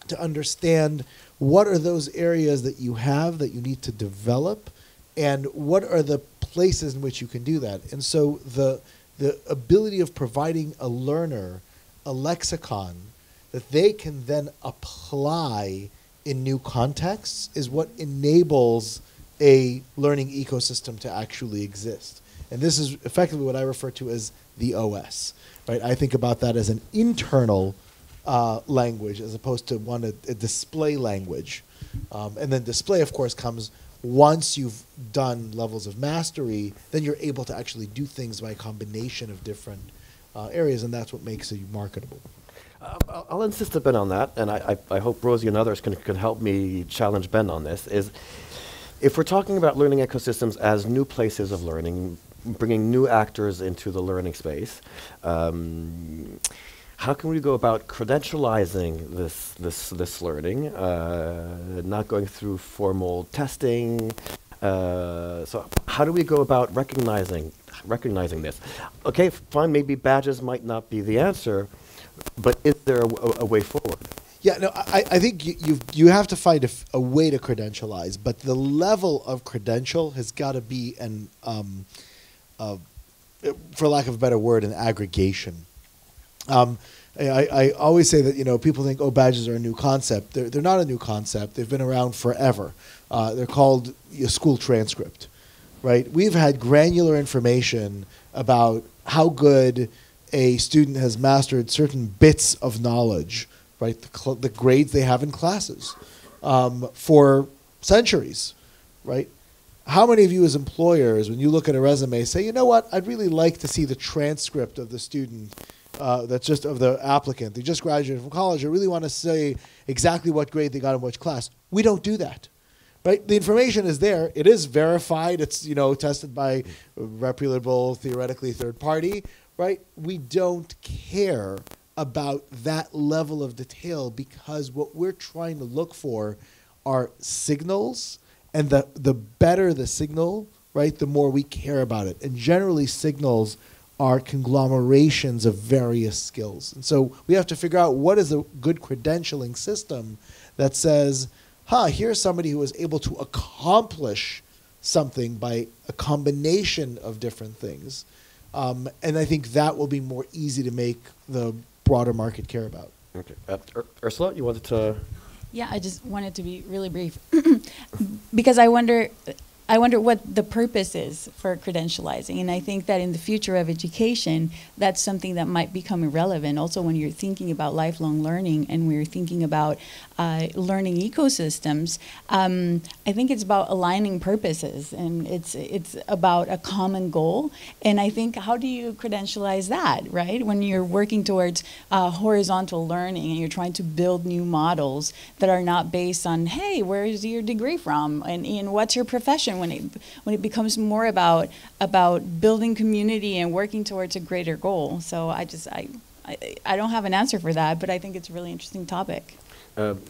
to understand what are those areas that you have that you need to develop, and what are the places in which you can do that. And so the ability of providing a learner a lexicon that they can then apply in new contexts is what enables a learning ecosystem to actually exist. And this is effectively what I refer to as the OS. Right? I think about that as an internal language as opposed to a display language. And then display, of course, comes once you've done levels of mastery, then you're able to actually do things by a combination of different areas, and that's what makes it marketable. I'll insist a bit on that, and I hope Rosie and others can help me challenge Ben on this, is if we're talking about learning ecosystems as new places of learning, bringing new actors into the learning space, how can we go about credentializing this learning, not going through formal testing? So how do we go about recognizing this? Okay, fine, maybe badges might not be the answer, but is there a way forward? Yeah, no, I think you have to find a way to credentialize, but the level of credential has got to be for lack of a better word, an aggregation. I always say that people think, oh, badges are a new concept. They're not a new concept. They've been around forever. They're called a school transcript, right? We've had granular information about how good a student has mastered certain bits of knowledge, right? The grades they have in classes for centuries, right? How many of you as employers, when you look at a resume, say, you know what, I'd really like to see the transcript of the student that's just of the applicant. They just graduated from college. I really want to say exactly what grade they got in which class. We don't do that, right? The information is there. It is verified. It's tested by a reputable, theoretically third party, right? We don't care about that level of detail because what we're trying to look for are signals, and the better the signal, right, the more we care about it. And generally signals are conglomerations of various skills. And so we have to figure out what is a good credentialing system that says, here's somebody who was able to accomplish something by a combination of different things. And I think that will be more easy to make the broader market care about. Okay. Ursula, you wanted to... Yeah, I just wanted to be really brief because I wonder what the purpose is for credentializing. And I think that in the future of education, that's something that might become irrelevant. Also, when you're thinking about lifelong learning and we're thinking about learning ecosystems, I think it's about aligning purposes, and it's about a common goal. And I think, how do you credentialize that, right? When you're working towards horizontal learning and you're trying to build new models that are not based on, hey, where's your degree from, and what's your profession? When it becomes more about building community and working towards a greater goal. So I don't have an answer for that, but I think it's a really interesting topic.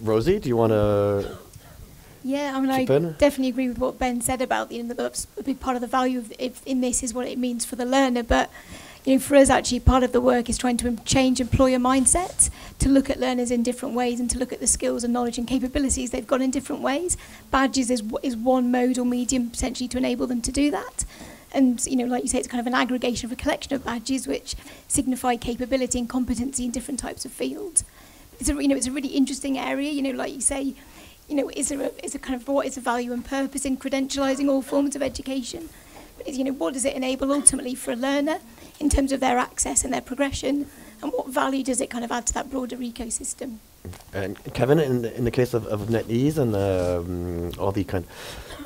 Rosie, do you want to? Yeah, I definitely agree with what Ben said about that's a big part of the value in this is what it means for the learner. But for us, actually, part of the work is trying to change employer mindsets to look at learners in different ways and to look at the skills and knowledge and capabilities they've got in different ways. Badges is one mode or medium potentially to enable them to do that. And, like you say, it's kind of an aggregation of a collection of badges which signify capability and competency in different types of fields. It's a really interesting area, like you say, is there kind of what is the value and purpose in credentializing all forms of education? What does it enable ultimately for a learner in terms of their access and their progression, and what value does it kind of add to that broader ecosystem? And Kevin, in the case of NetEase and all the kind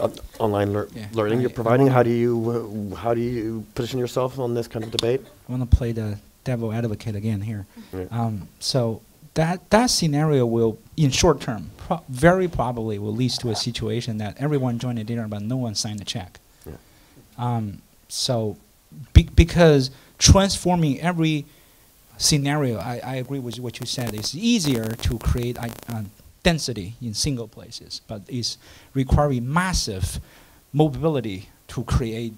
of online learning you're providing, how do you position yourself on this kind of debate? I want to play the devil advocate again here. Yeah. So that scenario will, in short term, very probably will lead to a situation that everyone joined the dinner but no one signed a check. Yeah. Because transforming every scenario, I agree with what you said, it's easier to create density in single places, but it's requiring massive mobility to create,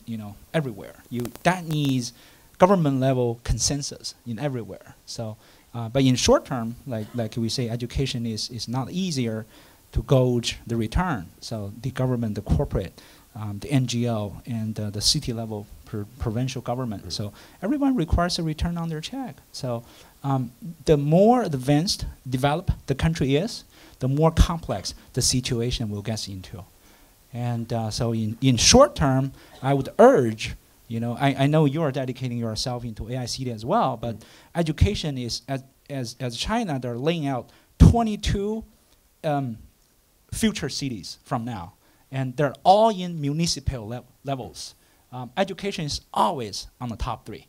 everywhere. That needs government level consensus in everywhere. So, but in short term, like we say, education is not easier to gauge the return. So the government, the corporate, the NGO, and the city level provincial government. So everyone requires a return on their check. So the more advanced, developed the country is, the more complex the situation will get into. And so in short term, I would urge, I know you are dedicating yourself into AICD as well, but education is, as China, they're laying out 22 future cities from now. And they're all in municipal levels. Education is always on the top 3.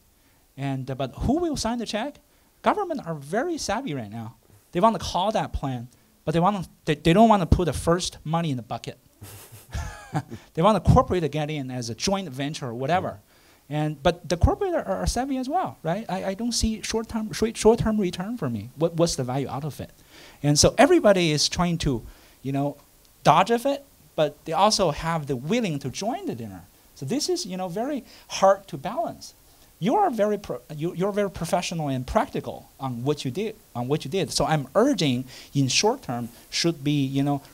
But who will sign the check? Government are very savvy right now. They want to call that plan, but they don't want to put the first money in the bucket. They want the corporate to get in as a joint venture or whatever. But the corporate are savvy as well, right? I don't see short-term return for me. What's the value out of it? And so everybody is trying to, dodge of it, but they also have the willing to join the dinner. So this is, very hard to balance. You're very professional and practical on what you did. So I'm urging, in short term, should be,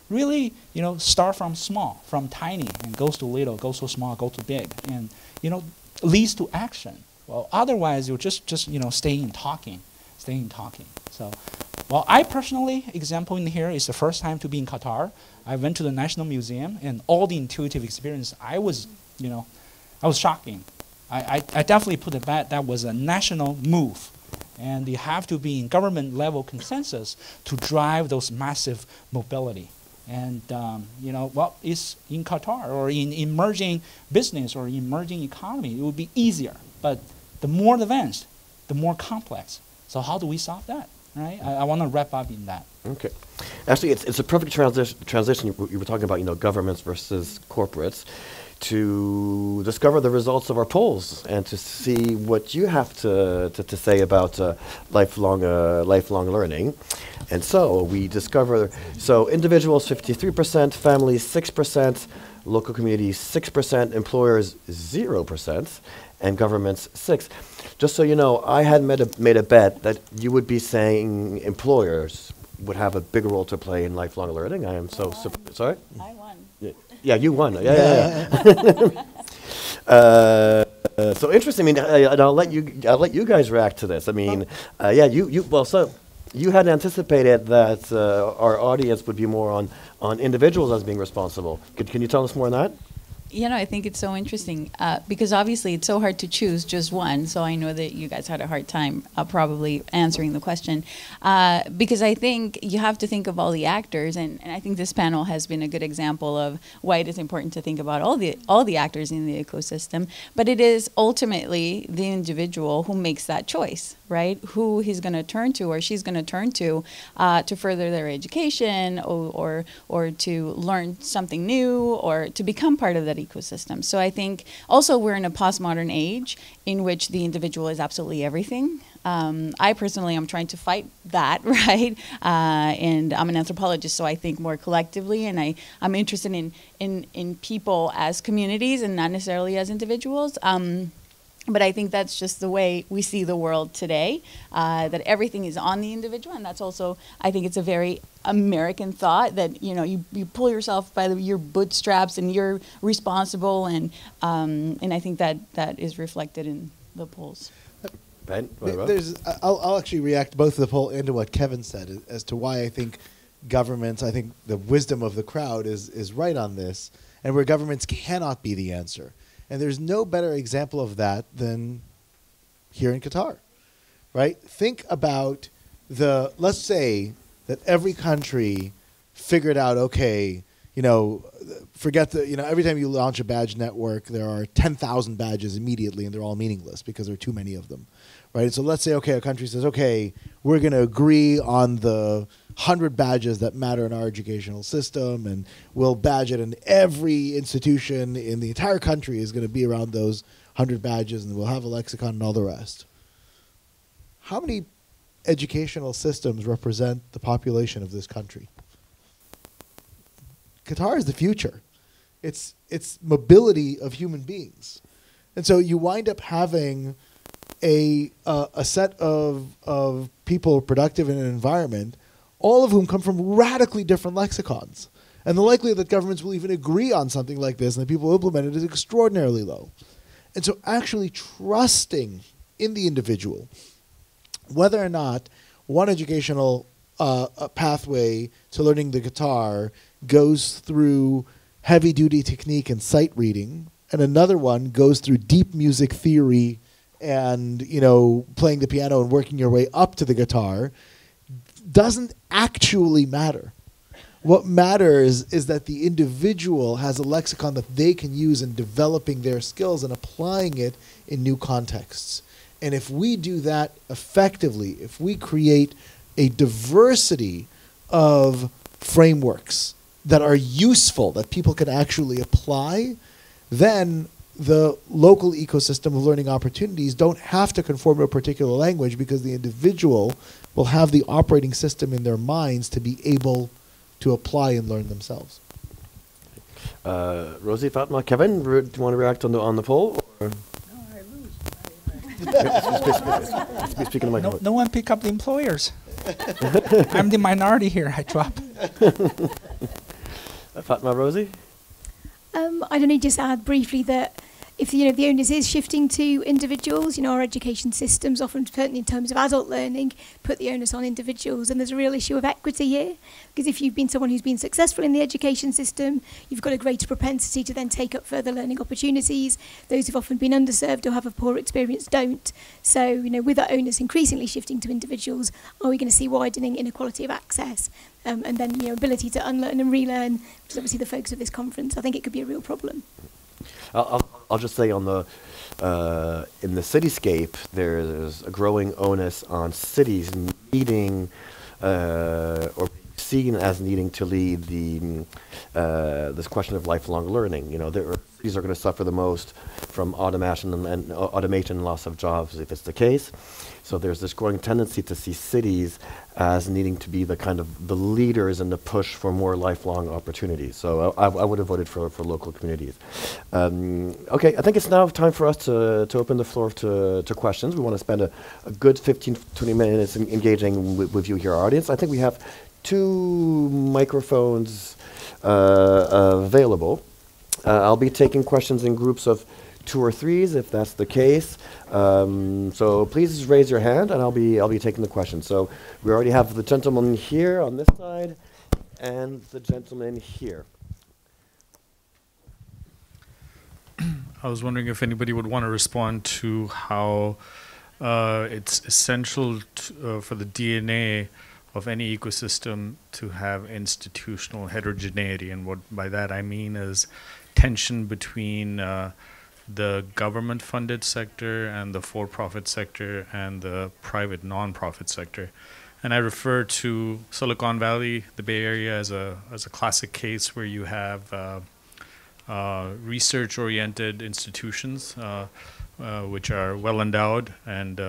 really, start from small, from tiny, and goes to little, goes to small, go to big, and, leads to action. Well, otherwise you'll just staying talking. So, well, I personally, example in here is the first time to be in Qatar. I went to the National Museum, and all the intuitive experience, I was shocking. I definitely put it back. That was a national move. And you have to be in government level consensus to drive those massive mobility. And, it's in Qatar or in emerging business or emerging economy, it would be easier. But the more advanced, the more complex. So how do we solve that? Right? I want to wrap up in that. Okay. Actually, it's a perfect transition. You were talking about, governments versus corporates, to discover the results of our polls and to see what you have to say about lifelong learning. And so we discover, individuals 53%, families 6%, local communities 6%, employers 0%, and governments 6%. Just so you know, I had made a bet that you would be saying employers would have a bigger role to play in lifelong learning. I am so sorry. I won. Yeah, you won. Yeah. So interesting. I mean, and I'll let you guys react to this. I mean, so you had anticipated that our audience would be more on individuals as being responsible. Can you tell us more on that? I think it's so interesting because obviously it's so hard to choose just one. So I know that you guys had a hard time probably answering the question because I think you have to think of all the actors, and I think this panel has been a good example of why it is important to think about all the actors in the ecosystem. But it is ultimately the individual who makes that choice, right? Who he's going to turn to or she's going to turn to further their education or to learn something new or to become part of that ecosystem. So I think also we're in a postmodern age in which the individual is absolutely everything. I personally am trying to fight that, right? And I'm an anthropologist, so I think more collectively, and I'm interested in people as communities and not necessarily as individuals. But I think that's just the way we see the world today, that everything is on the individual. And that's also, I think it's a very American thought that, you pull yourself by your bootstraps and you're responsible. And I think that is reflected in the polls. Ben, I'll actually react both to the poll and to what Kevin said as to why I think governments, I think the wisdom of the crowd is right on this, and where governments cannot be the answer. And there's no better example of that than here in Qatar, right? Think about let's say that every country figured out, okay, forget every time you launch a badge network, there are 10,000 badges immediately and they're all meaningless because there are too many of them, right? And so let's say, okay, a country says, okay, we're going to agree on the 100 badges that matter in our educational system, and we'll badge it, and every institution in the entire country is going to be around those 100 badges, and we'll have a lexicon and all the rest. How many educational systems represent the population of this country? Qatar is the future. It's mobility of human beings. And so you wind up having a set of people productive in an environment, all of whom come from radically different lexicons. And the likelihood that governments will even agree on something like this and that people will implement it is extraordinarily low. And so actually trusting in the individual, whether or not one educational pathway to learning the guitar goes through heavy-duty technique and sight reading, and another one goes through deep music theory and, you know, playing the piano and working your way up to the guitar, doesn't actually matter. What matters is that the individual has a lexicon that they can use in developing their skills and applying it in new contexts. And if we do that effectively, if we create a diversity of frameworks that are useful, that people can actually apply, then the local ecosystem of learning opportunities don't have to conform to a particular language, because the individual will have the operating system in their minds to be able to apply and learn themselves. Rosie, Fatma, Kevin, do you want to react on the poll? Or? Speaking of my No one pick up the employers. I'm the minority here. I drop. Fatma, Rosie? I'd only just add briefly that if the onus is shifting to individuals, our education systems often, certainly in terms of adult learning, put the onus on individuals, and there's a real issue of equity here, because if you've been someone who's been successful in the education system, you've got a greater propensity to then take up further learning opportunities. Those who've often been underserved or have a poor experience don't. So, with that onus increasingly shifting to individuals, are we going to see widening inequality of access? And then, ability to unlearn and relearn, which is obviously the focus of this conference. I think it could be a real problem. I'll just say in the cityscape, there's a growing onus on cities needing or seen as needing to lead this question of lifelong learning. Cities are going to suffer the most from automation and loss of jobs if it's the case. So there's this growing tendency to see cities as needing to be the leaders in the push for more lifelong opportunities. So I would have voted for local communities. Okay, I think it's now time for us to open the floor to questions. We want to spend a good 15-20 minutes engaging with you here, our audience. I think we have 2 microphones available. I'll be taking questions in groups of 2 or 3s, if that's the case. So please raise your hand, and I'll be taking the question. So we already have the gentleman here on this side, and the gentleman here. I was wondering if anybody would want to respond to how it's essential for the DNA of any ecosystem to have institutional heterogeneity, and what by that I mean is tension between the government-funded sector and the for-profit sector and the private non-profit sector. And I refer to Silicon Valley, the Bay Area, as a classic case where you have research-oriented institutions which are well endowed and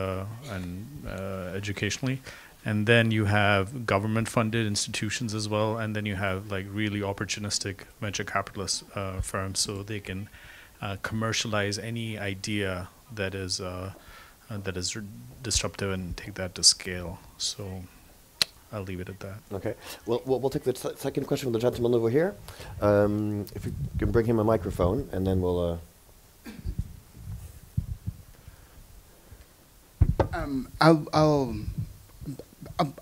educationally. And then you have government-funded institutions as well, and then you have really opportunistic venture capitalist firms, so they can commercialize any idea that is disruptive and take that to scale. So I'll leave it at that. Okay. Well, we'll take the second question from the gentleman over here. If you can bring him a microphone, and then we'll.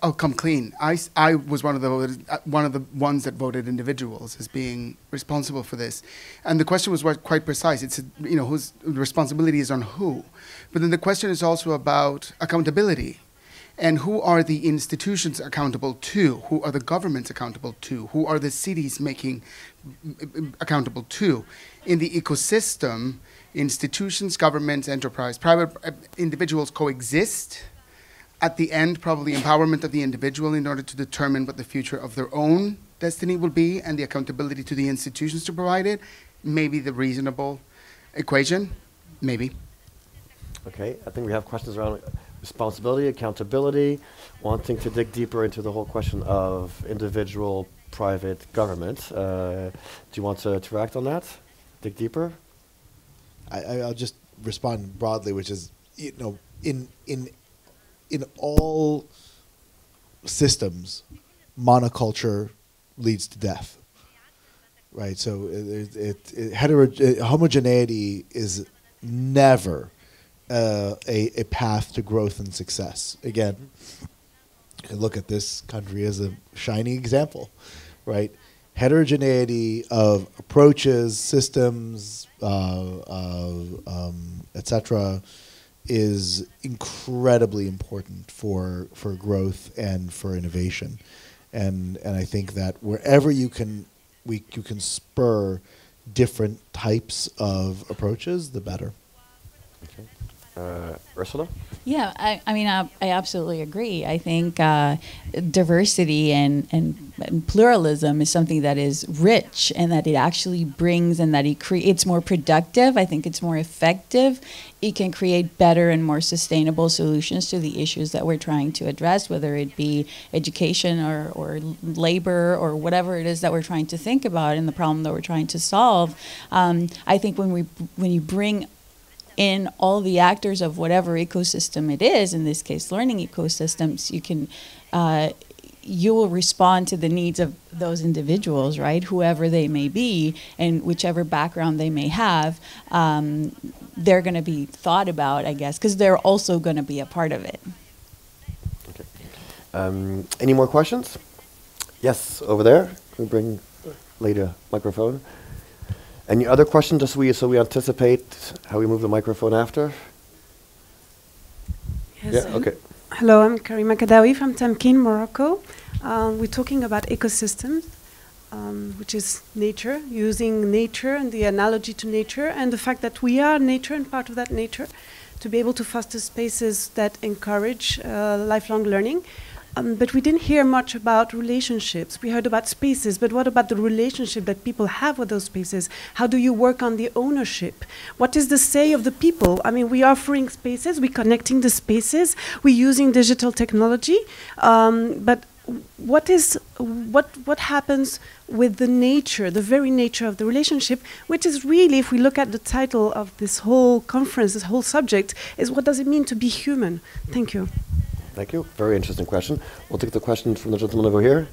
I'll come clean. I was one of the ones that voted individuals as being responsible for this, and the question was quite precise. It's whose responsibility is on who, but then the question is also about accountability, and who are the institutions accountable to? Who are the governments accountable to? Who are the cities making accountable to? In the ecosystem, institutions, governments, enterprise, private individuals coexist. At the end, probably empowerment of the individual in order to determine what the future of their own destiny will be, and the accountability to the institutions to provide it, maybe the reasonable equation, maybe. Okay, I think we have questions around responsibility, accountability, wanting to dig deeper into the whole question of individual, private, government. Do you want to react on that? Dig deeper? I'll just respond broadly, which is, in all systems, monoculture leads to death, right? So homogeneity is never a path to growth and success. Again, I look at this country as a shining example, right? Heterogeneity of approaches, systems, etc., is incredibly important for growth and for innovation, and I think that wherever you can spur different types of approaches, the better. Okay. Ursula? Yeah, I mean, I absolutely agree. I think diversity and pluralism is something that is rich and that it actually brings and that it's more productive. I think it's more effective. It can create better and more sustainable solutions to the issues that we're trying to address, whether it be education or labor or whatever it is that we're trying to think about and the problem that we're trying to solve. I think when you bring in all the actors of whatever ecosystem it is, in this case learning ecosystems, you will respond to the needs of those individuals, right? Whoever they may be and whichever background they may have, they're going to be thought about, I guess, because they're also going to be a part of it. Okay. Any more questions? Yes, over there. Can we bring lady a microphone? Any other questions, just so we anticipate how we move the microphone after? Yes. Yeah, okay. Hello, I'm Karima Kadawi from Tamkine, Morocco. We're talking about ecosystems, which is nature, using nature and the analogy to nature, and the fact that we are nature and part of that nature, to be able to foster spaces that encourage lifelong learning. But we didn't hear much about relationships. We heard about spaces, but what about the relationship that people have with those spaces? How do you work on the ownership? What is the say of the people? I mean, we're offering spaces, we're connecting the spaces, we're using digital technology, but what happens with the nature, the very nature of the relationship, which is really, if we look at the title of this whole conference, this whole subject, is what does it mean to be human? Thank you. Thank you. Very interesting question. We'll take the question from the gentleman over here.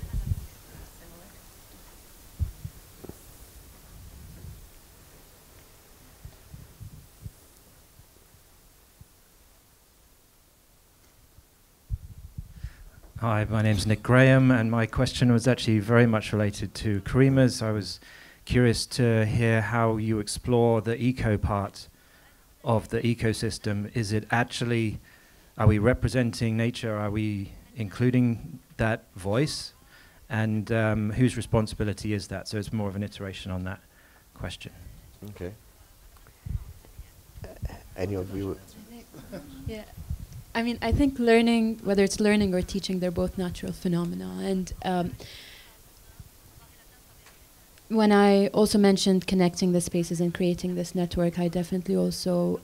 Hi, my name's Nick Graham, and my question was actually very much related to Karima's. I was curious to hear how you explore the eco part of the ecosystem. Is it actually, are we representing nature? Are we including that voice? And whose responsibility is that? So it's more of an iteration on that question. Okay. Any of you? Yeah. I mean, I think learning, whether it's learning or teaching, they're both natural phenomena. And when I also mentioned connecting the spaces and creating this network, I definitely also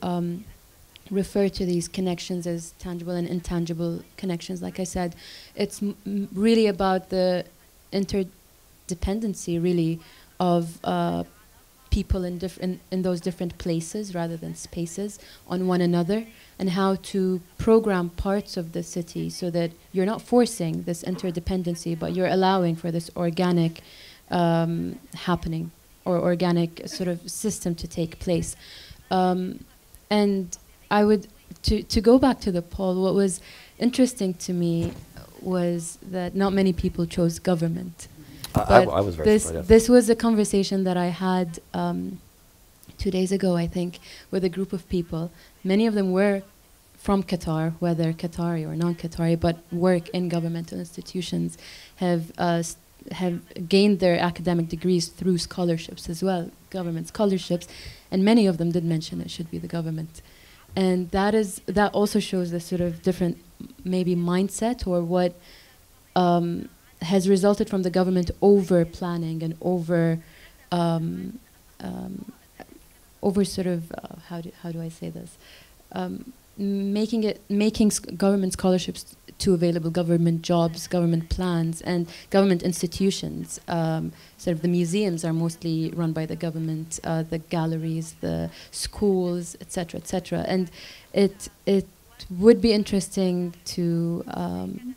refer to these connections as tangible and intangible connections. Like I said, it's really about the interdependency, really, of people in those different places rather than spaces on one another, and how to program parts of the city so that you're not forcing this interdependency, but you're allowing for this organic happening or organic sort of system to take place. And I would, to go back to the poll, what was interesting to me was that not many people chose government. I was very surprised. This was a conversation that I had 2 days ago, I think, with a group of people. Many of them were from Qatar, whether Qatari or non-Qatari, but work in governmental institutions, have gained their academic degrees through scholarships as well, government scholarships, and many of them did mention it should be the government. And that also shows this sort of different maybe mindset, or what has resulted from the government over planning and over sort of how do I say this, making government scholarships to available, government jobs, government plans, and government institutions. Sort of the museums are mostly run by the government, the galleries, the schools, etc., etc. And it would be interesting to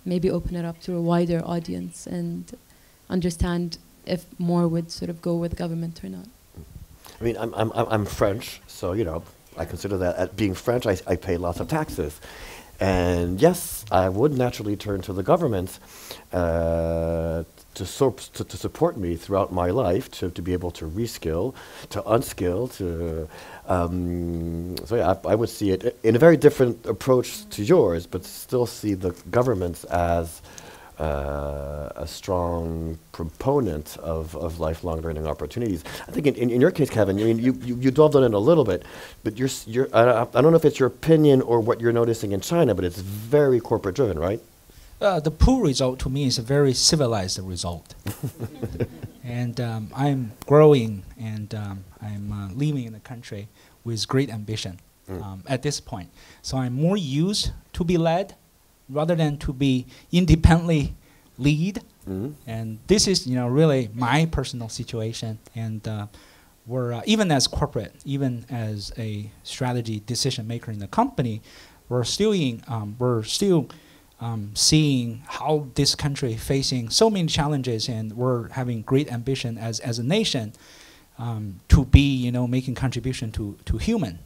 maybe open it up to a wider audience and understand if more would sort of go with government or not. I mean, I'm French, so I consider that, at being French, I pay lots of taxes. And yes, I would naturally turn to the government to support me throughout my life, to be able to reskill, to unskill, so yeah, I would see it in a very different approach to yours, but still see the governments as a strong proponent of lifelong learning opportunities. I think in your case, Kevin, I mean, you delved on it a little bit, but I don't know if it's your opinion or what you're noticing in China, but it's very corporate driven, right? The pool result to me is a very civilized result. And I'm growing and I'm living in a country with great ambition at this point. So I'm more used to be led rather than to be independently lead. And this is, really my personal situation. And we're even as corporate, even as a strategy decision maker in the company, we're still seeing how this country facing so many challenges, and we're having great ambition as a nation to be, making contribution to human.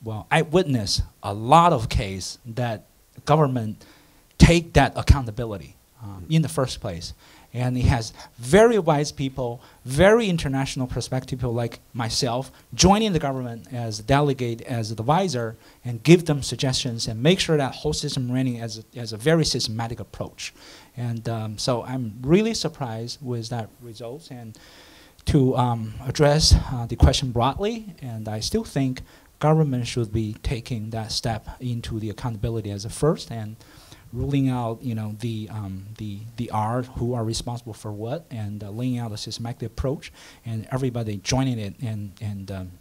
Well, I witnessed a lot of case that government take that accountability in the first place. And it has very wise people, very international perspective people like myself, joining the government as a delegate, as an advisor, and give them suggestions and make sure that whole system running as a very systematic approach. And so I'm really surprised with that results. And to address the question broadly, and I still think government should be taking that step into the accountability as a first, and ruling out, the art who are responsible for what, and laying out a systematic approach, and everybody joining it and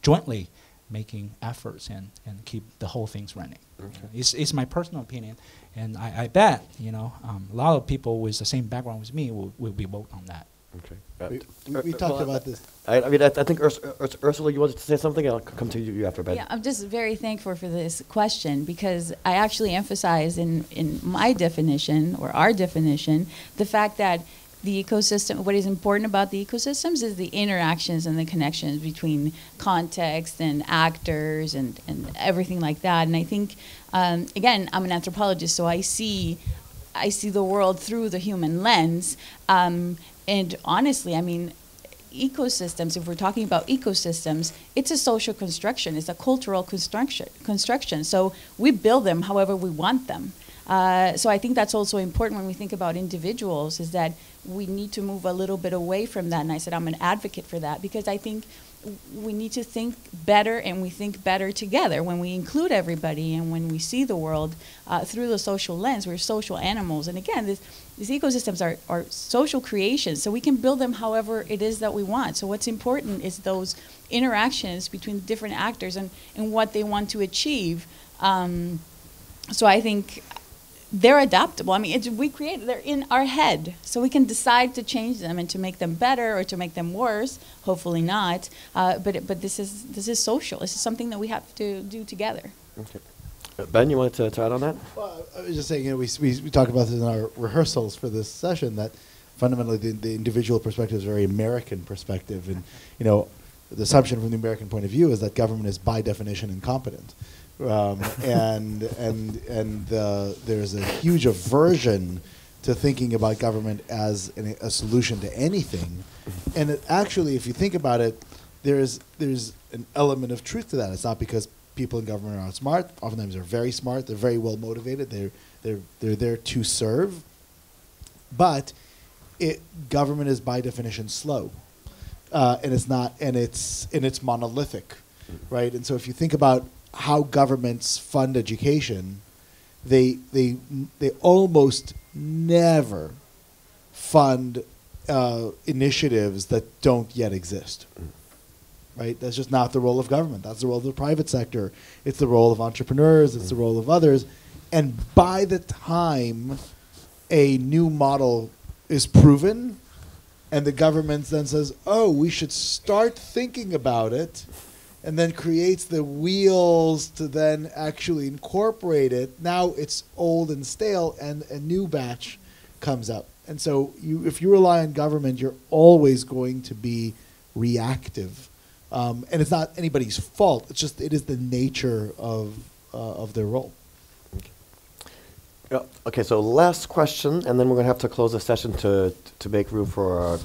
jointly making efforts and keep the whole things running. Okay. It's my personal opinion, and I bet a lot of people with the same background with me will be vote on that. Okay. We talked about this. I think Ursula, you wanted to say something? I'll come to you after Ben. Yeah, I'm just very thankful for this question, because I actually emphasize in my definition, or our definition, the fact that the ecosystem, what is important about the ecosystems is the interactions and the connections between context and actors and everything like that. And I think, again, I'm an anthropologist, so I see the world through the human lens. And honestly, ecosystems, if we're talking about ecosystems, it's a social construction, it's a cultural construction. So we build them however we want them. So I think that's also important when we think about individuals, is that we need to move a little bit away from that. And I said I'm an advocate for that, because I think we need to think better, and we think better together when we include everybody and when we see the world through the social lens. We're social animals. And again, these ecosystems are social creations, so we can build them however it is that we want. So what's important is those interactions between different actors and what they want to achieve. So I think they're adaptable. They're in our head, so we can decide to change them and to make them better or to make them worse. Hopefully not. But this is social. This is something that we have to do together. Okay. Ben, you wanted to add on that? Well, I was just saying, we talked about this in our rehearsals for this session, that fundamentally the individual perspective is a very American perspective, and the assumption from the American point of view is that government is by definition incompetent. And there's a huge aversion to thinking about government as a solution to anything. And actually, if you think about it, there's an element of truth to that. It's not because people in government are not smart. Oftentimes they're very smart. They're very well motivated. They're there to serve. But government is by definition slow, and it's not, and it's monolithic, right? And so if you think about how governments fund education, they almost never fund initiatives that don't yet exist. Right? That's just not the role of government. That's the role of the private sector. It's the role of entrepreneurs. It's the role of others. And by the time a new model is proven, and the government then says, "Oh, we should start thinking about it," and then creates the wheels to then actually incorporate it, now it's old and stale, and a new batch comes up. And so if you rely on government, you're always going to be reactive And it's not anybody's fault. It's just it is the nature of their role. Okay, so last question, and then we're going to have to close the session to make room for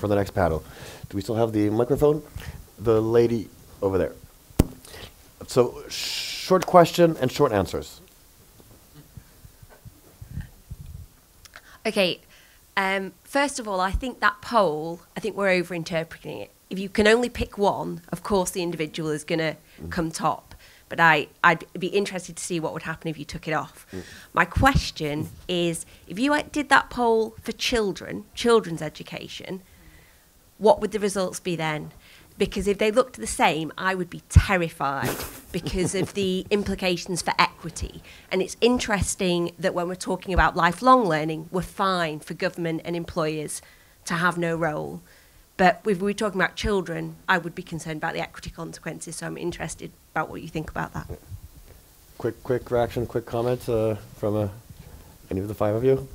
the next panel. Do we still have the microphone? The lady over there. So short question and short answers. Okay, first of all, I think that poll, I think we're over-interpreting it. If you can only pick one, of course the individual is going to come top. But I'd be interested to see what would happen if you took it off. My question is, if you did that poll for children's education, what would the results be then? Because if they looked the same, I would be terrified because of the implications for equity. And it's interesting that when we're talking about lifelong learning, we're fine for government and employers to have no role. But if we were talking about children, I would be concerned about the equity consequences, so I'm interested about what you think about that. Quick reaction, quick comment from any of the five of you?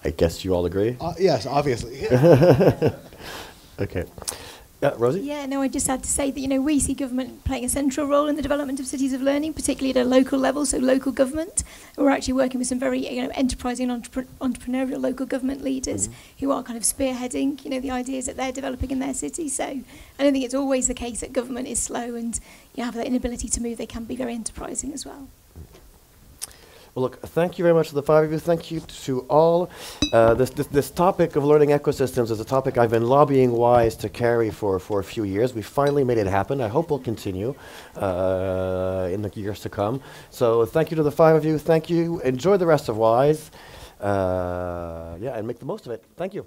I guess you all agree? Yes, obviously. Okay. Yeah, Rosie? Yeah, no, I just had to say that, you know, we see government playing a central role in the development of cities of learning, particularly at a local level, so local government. We're actually working with some very, you know, enterprising and entrepreneurial local government leaders who are kind of spearheading, you know, the ideas that they're developing in their city. So I don't think it's always the case that government is slow and you have that inability to move. They can be very enterprising as well. Well, look, thank you very much to the five of you. Thank you to all. This topic of learning ecosystems is a topic I've been lobbying WISE to carry for a few years. We finally made it happen. I hope we'll continue in the years to come. So thank you to the five of you. Thank you. Enjoy the rest of WISE. Yeah, and make the most of it. Thank you.